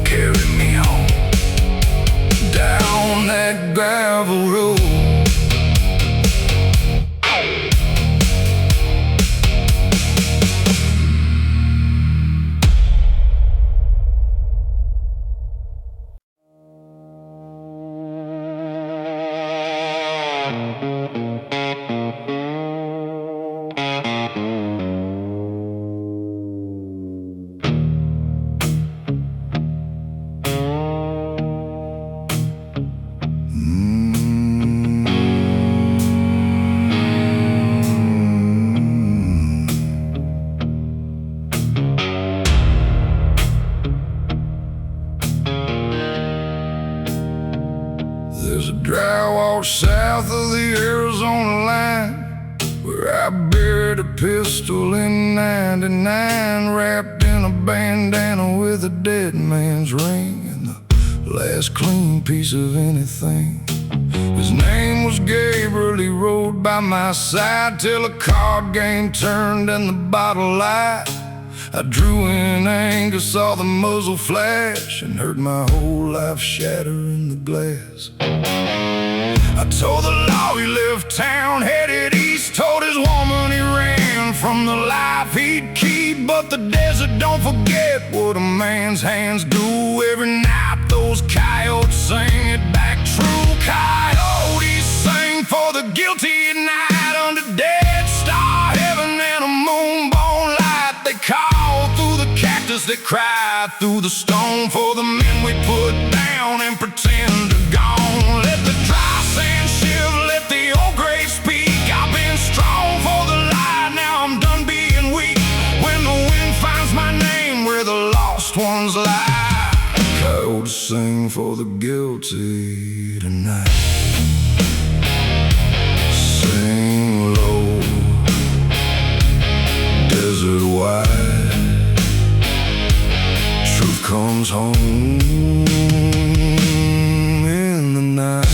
carry me home, down that gravel road. There's a dry wash south of the Arizona line where I buried a pistol in '99, wrapped in a bandana with a dead man's ring and the last clean piece of anything. His name was Gabriel, he rode by my side till a card game turned and the bottle light. I drew in anger, saw the muzzle flash, and heard my whole life shatter in the glass. I told the law he left town, headed east, told his woman he ran from the life he'd keep. But the desert don't forget what a man's hands do. Every night those coyotes sing it back true. Coyotes sing for the guilty at night under Dead Star heaven and a moonbone light. They call through the cactus, they cry through the stone for the men we put down and pretend are gone. Let the dry sand shiver, let the old grave speak. I've been strong for the light, now I'm done being weak. When the wind finds my name where the lost ones lie, coyotes sing for the guilty tonight. Sing low, desert wide, truth comes home in the night.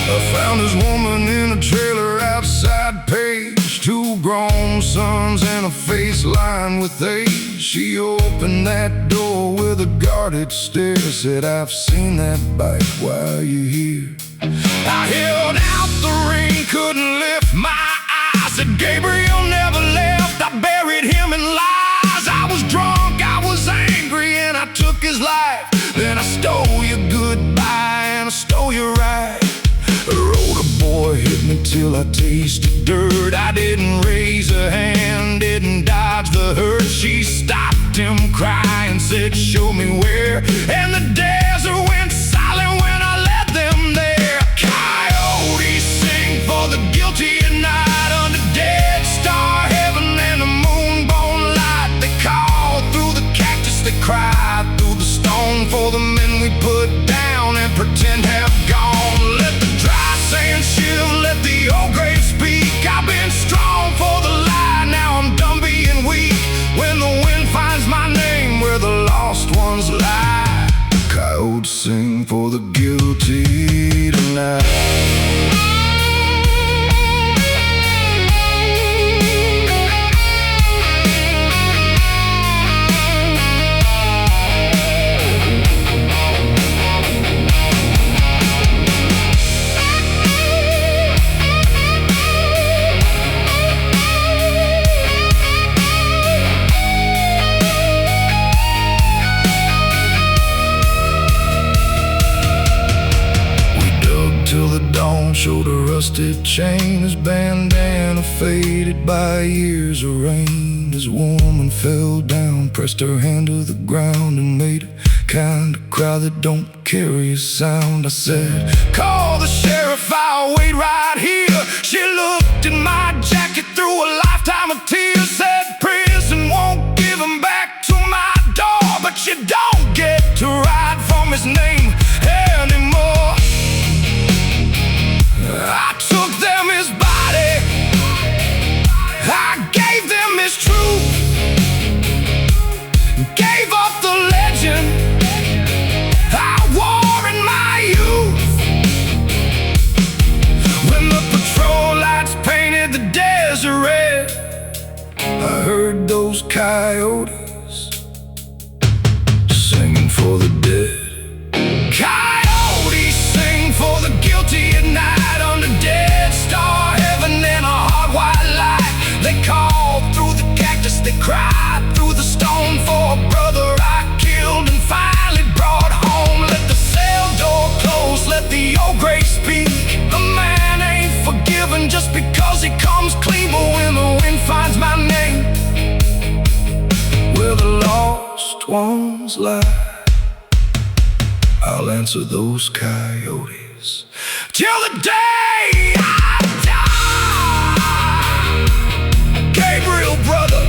I found this woman in a trailer outside Page, 2 grown sons and a face lined with age. She opened that door with a guarded stare, said, I've seen that bike while you're here. I held out the ring, couldn't lift my eyes. Said Gabriel never left, I buried him in lies. I was drunk, I was angry, and I took his life. Then I stole your goodbye and I stole your right. Rode a boy, hit me till I tasted dirt. I didn't raise a hand, didn't dodge the hurt. She stopped him crying, said, show me where. And the desert went silent when I led them there. Coyotes sing for the guilty at night under Dead Star heaven and the moonbone light. They call through the cactus, they cry through the stone for the for the guilty tonight. Till the dawn showed a rusted chain, his bandana faded by years of rain. His woman fell down, pressed her hand to the ground, and made a kind of cry that don't carry a sound. I said, call the sheriff, I'll wait right here. She looked in my jacket through a lifetime of tears, said prison won't give him back to my door, but you don't get to ride from his name anymore. I took them his body, I gave them his truth, gave up the legend I wore in my youth. When the patrol lights painted the desert red, I heard those coyotes singing for the dead. Coyotes sing for the guilty at night, under Dead Star heaven in a hard white light. They called through the cactus, they cried through the stone for a brother I killed and finally brought home. Let the cell door close, let the old grave speak. The man ain't forgiven just because he comes clean, but when the wind finds my name, where the lost ones lie, I'll answer those coyotes till the day I die. Gabriel, brother,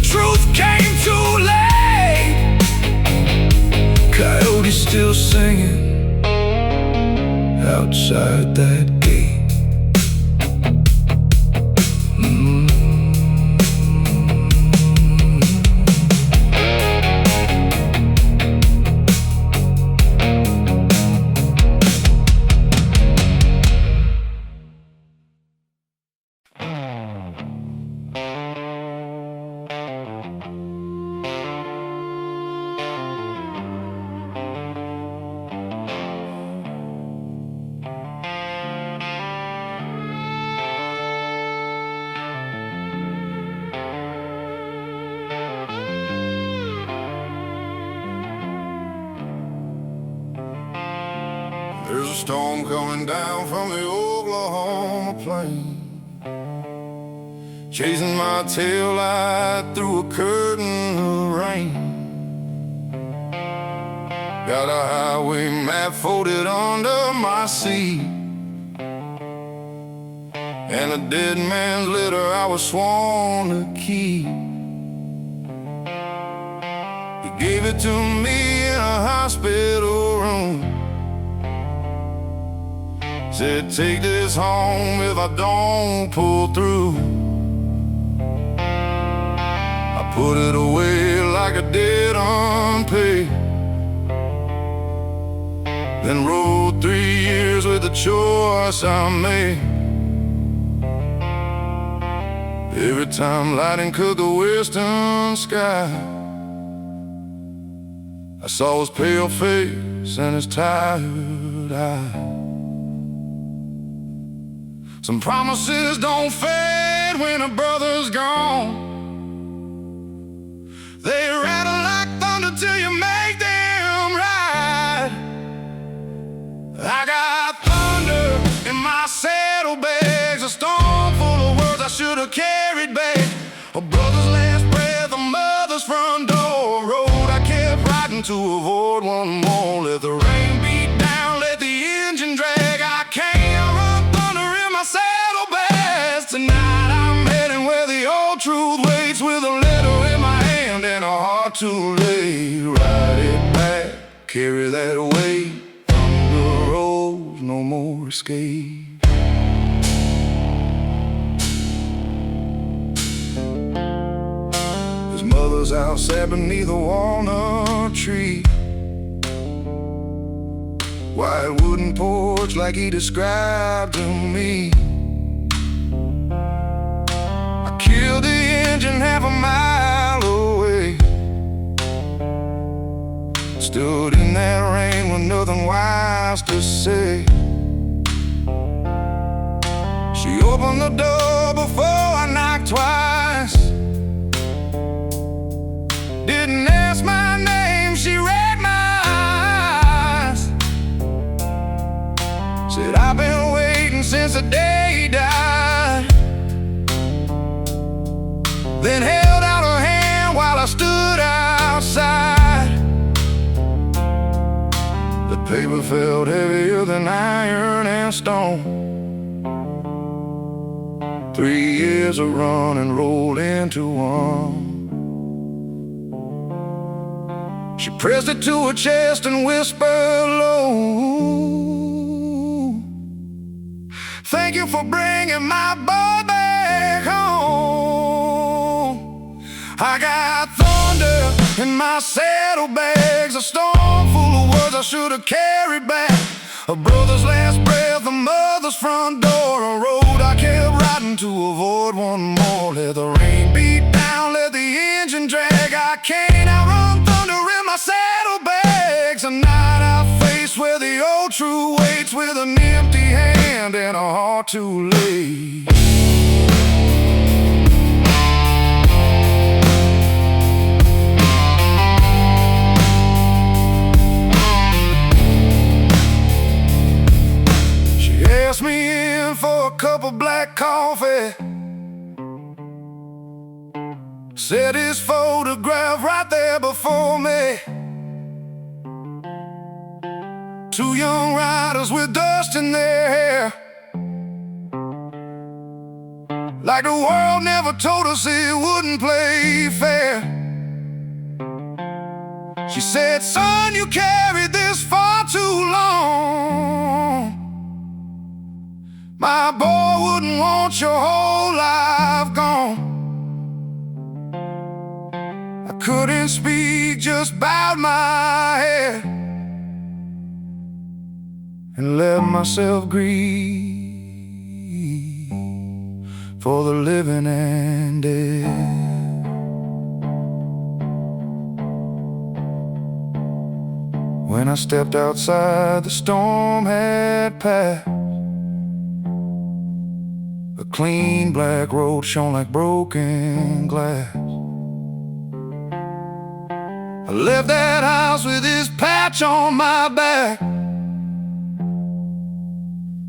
truth came too late. Coyotes still singing outside that gate. There's a storm coming down from the Oklahoma plain, chasing my tail light through a curtain of rain. Got a highway map folded under my seat, and a dead man's letter I was sworn to keep. He gave it to me in a hospital room, said take this home if I don't pull through. I put it away like a debt unpaid, then rode 3 years with the choice I made. Every time lightning cut the western sky, I saw his pale face and his tired eyes. Some promises don't fade when a brother's gone. They rattle like thunder till you make them right. I got thunder in my saddlebags, a storm full of words I should have carried back. A brother's last breath, a mother's front door. Road I kept riding to avoid one more. Let the rain beat down, let the engine drag. I can't run thunder in my saddlebags. Tonight I'm heading where the old truth waits, with a letter in my hand and a heart too late. Ride it back, carry that weight. From the road, no more escape. His mother's out sat beneath a walnut tree, white wooden porch like he described to me. I killed the engine half a mile away, stood in that rain with nothing wise to say. She opened the door before I knocked twice, didn't ask my name, she read my eyes. Said, I've been waiting since the day he died. Then held out her hand while I stood outside. The paper felt heavier than iron and stone. 3 years of running rolled into one. She pressed it to her chest and whispered low, thank you for bringing my boy back home. I got thunder in my saddlebags, a storm full of words I should have carried back. A brother's last breath, a mother's front door, a road I kept riding to avoid one more. Let the rain beat down, let the engine drag. I can't outrun thunder in my saddlebags. A night I face where the old true waits, with an empty hand and a heart too late. Asked me in for a cup of black coffee, said his photograph right there before me. 2 young riders with dust in their hair, like the world never told us it wouldn't play fair. She said, son, you carried this far too long. My boy wouldn't want your whole life gone. I couldn't speak, just bowed my head and let myself grieve for the living and dead. When I stepped outside, the storm had passed. A clean black road shone like broken glass. I left that house with this patch on my back,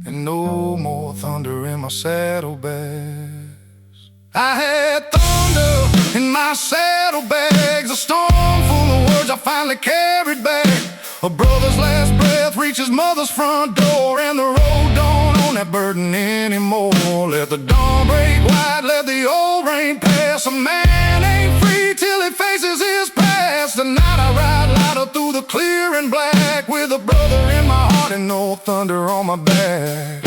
and no more thunder in my saddlebags. I had thunder in my saddlebags, a storm full of words I finally carried back. A brother's last breath reached his mother's front door, and the road don't own that burden anymore. Let the dawn break white, let the old rain pass. A man ain't free till he faces his past. Tonight I ride lighter through the clear and black, with a brother in my heart and no thunder on my back.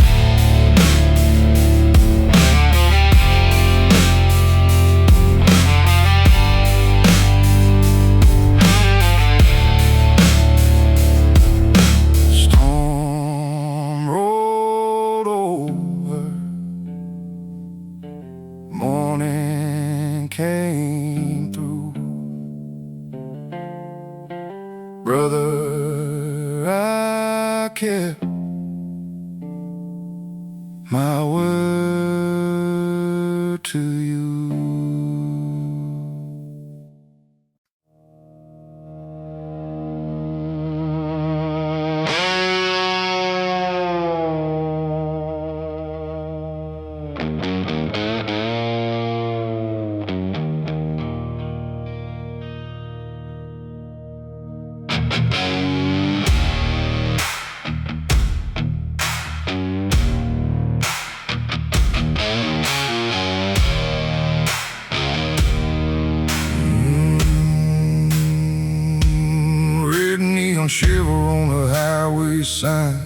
Came through. Brother, I kept my word to you. Shiver on the highway sign,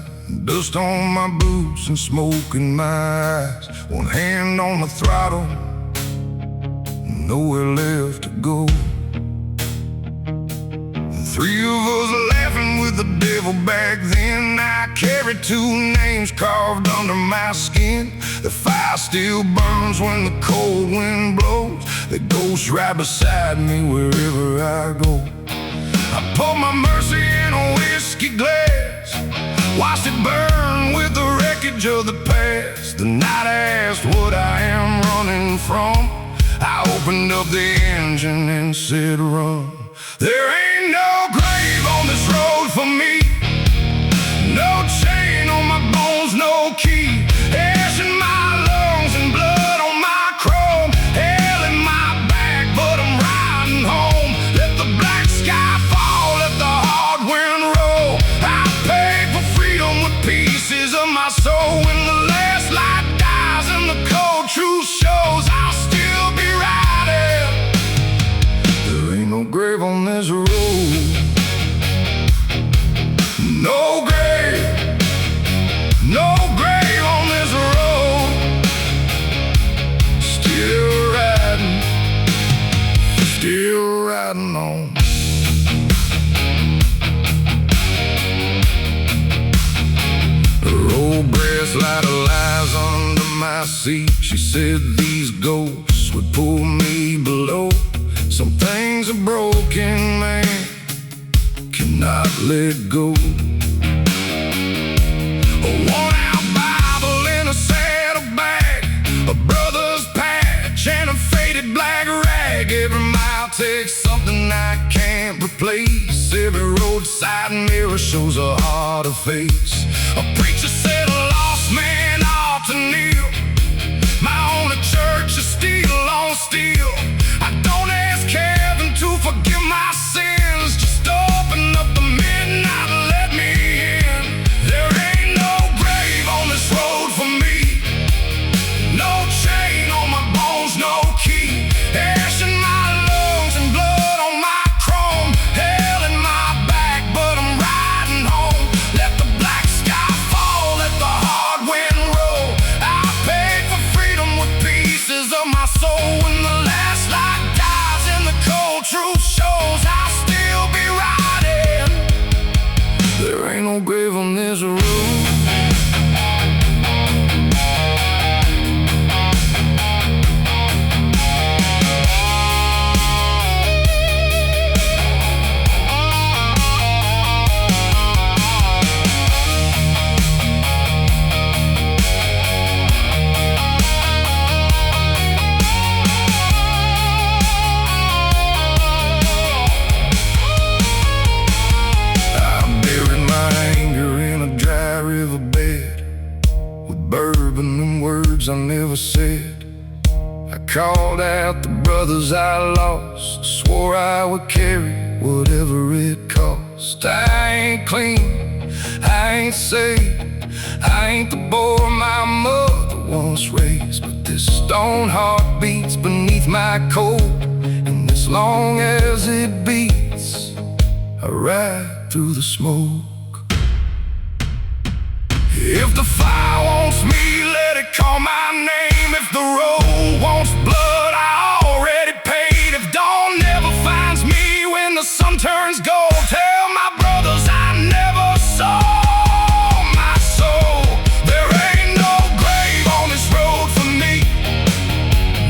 dust on my boots and smoke in my eyes. One hand on the throttle, nowhere left to go. The 3 of us laughing with the devil back then. Now carry two names carved under my skin. The fire still burns when the cold wind blows. The ghost right beside me wherever I go. I pour my mercy in a whiskey glass, watched it burn with the wreckage of the past. The night I asked what I am running from, I opened up the engine and said run. There ain't no grave on this road for me, no chain on my bones, no key. Ash in my lungs and blood on my chrome. Hell in my back, but I'm riding home. Let the black sky fall, let the hard wind roll. I paid for freedom with pieces of my soul. When the last light dies and the cold truth shows, I'll still be riding. There ain't no grave on this road. No grave, no grave on this road. Still riding on. The road brass light lies under my seat. She said these ghosts would pull me below. Some things a broken man cannot let go. A worn-out Bible in a saddlebag, a brother's patch and a faded black rag. Every mile takes something I can't replace. Every roadside mirror shows a harder face. A preacher said a lost man ought to kneel. My only church is steel on steel. I don't ask heaven to forgive my sins, just open up the midnight and let me in. There ain't no grave on this road for me, no chain on my bones, no key. Ash in my lungs and blood on my chrome. Hell in my back, but I'm riding home. Let the black sky fall, let the hard wind roll. I paid for freedom with pieces of my soul. When the last light dies and the cold truth shows, I'll still be riding. There ain't no grave on this road. I never said. I called out the brothers I lost, swore I would carry whatever it cost. I ain't clean, I ain't saved, I ain't the boy my mother once raised. But this stone heart beats beneath my coat, and as long as it beats, I ride through the smoke. If the fire wants me, let it call my name. If the road wants blood, I already paid. If dawn never finds me when the sun turns gold, tell my brothers I never sold my soul. There ain't no grave on this road for me,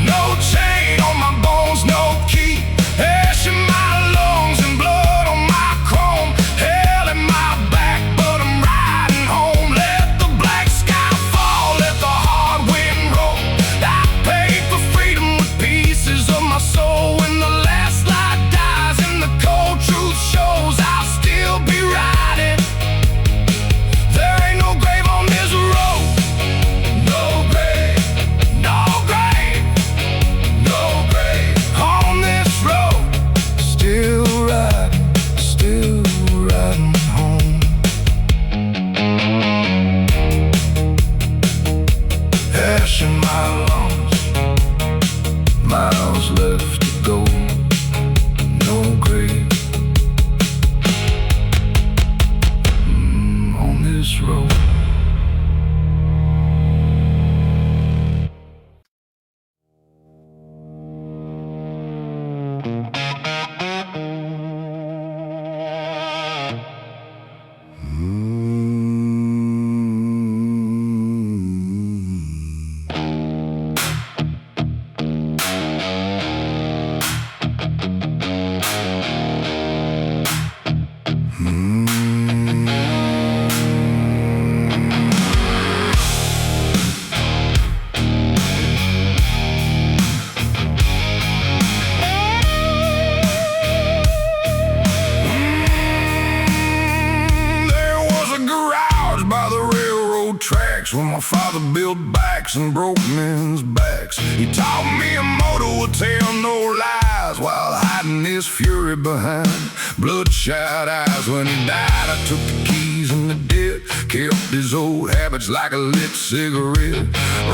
no chain on my bones, no key. Ash in my lungs and blood on my chrome. Hell in my back, but I'm riding home. Let the black sky fall, let the hard wind roll. I paid for freedom with pieces of my soul. When the last light dies and the cold truth shows, tracks when my father built backs and broke men's backs. He taught me a motto will tell no lies while hiding his fury behind bloodshot eyes. When he died, I took the keys and the debt, kept his old habits like a lit cigarette.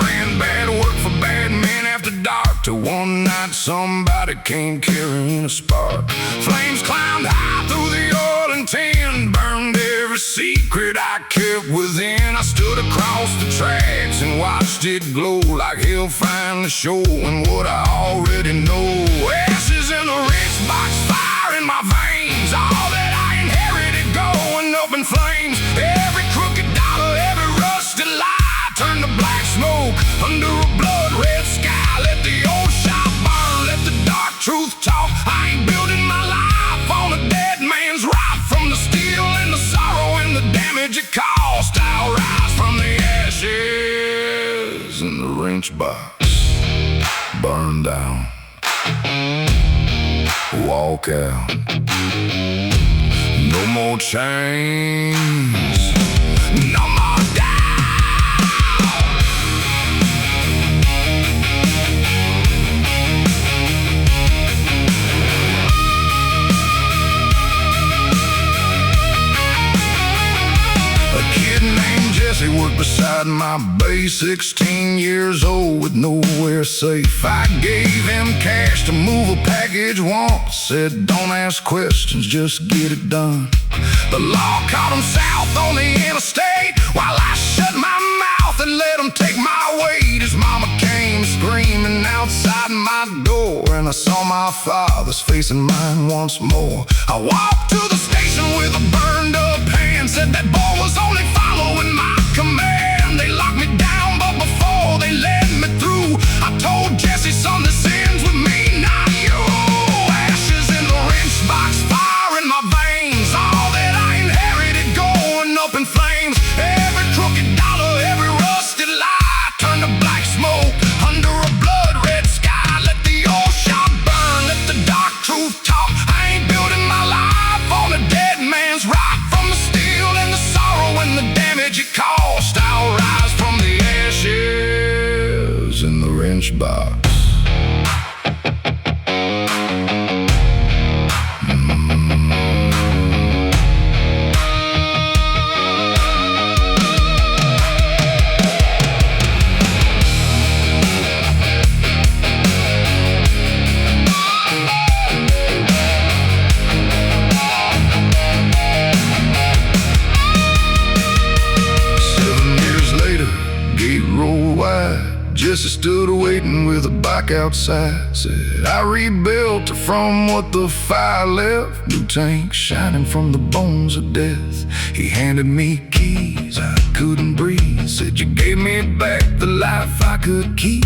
Ran bad work for bad men after dark, till one night somebody came carrying a spark. Flames climbed high through the oil and tin, burned every secret I kept within. I stood across the tracks and watched it glow like hell finally showing what I already know. Ashes in the rich box, fire in my veins, all that I inherited going up in flames. Every crooked dollar, every rusted lie turned to black smoke under a blood-red sky. Let the old shop burn, let the dark truth talk. I ain't building my life on a dead man's rock. From the steel and the sorrow and the damage it caused, I'll rise from the ashes in the wrench box. Burn down, walk out. No more chains, no more doubt. He worked beside my bay, 16 years old with nowhere safe. I gave him cash to move a package once, said don't ask questions, just get it done. The law caught him south on the interstate while I shut my mouth and let him take my weight. His mama came screaming outside my door, and I saw my father's face and mine once more. I walked to the station with a burned up hand, said that boy was only following my command. They locked me down, but before they let me through, I told Jesse, son, this ends with me, not you. Ashes in the wrench box, fire in my veins, all that I inherited going up in flames. Every crooked dollar, every rusted lie turned to black smoke under a blood-red sky. Let the old shop burn, let the dark truth talk. I ain't building my life on a dead man's rock. From the steel and the sorrow and the damage it caused, I'll rise from the ashes in the wrench box. Jesse stood waiting with a bike outside, said I rebuilt her from what the fire left. New tank shining from the bones of death. He handed me keys, I couldn't breathe. Said you gave me back the life I could keep.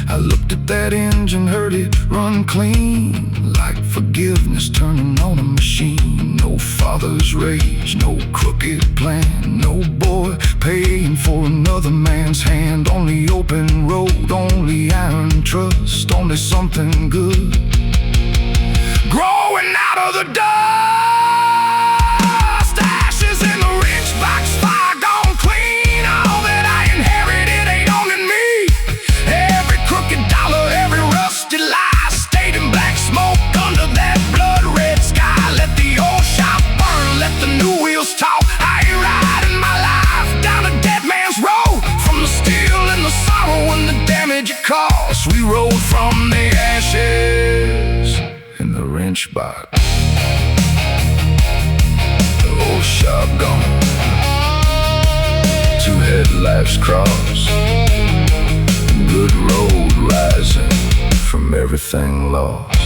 I looked at that engine, heard it run clean, like forgiveness turning on a machine. No father's rage, no crooked plan, no boy paying for another man's hand. Only open road, only iron trust, only something good growing out of the dust. Ashes in the wrench box, fire gone clean. All that I inherited ain't owning me. Every crooked dollar, every rusty lie stayed in black smoke under that blood-red sky. Let the old shop burn, let the new wheels talk. I ain't riding my life down a dead man's road. From the steel and the sorrow and the damage it caused, we rode from the ashes in the wrench box. The old shop gone, two headlights crossed, good road rising from everything lost.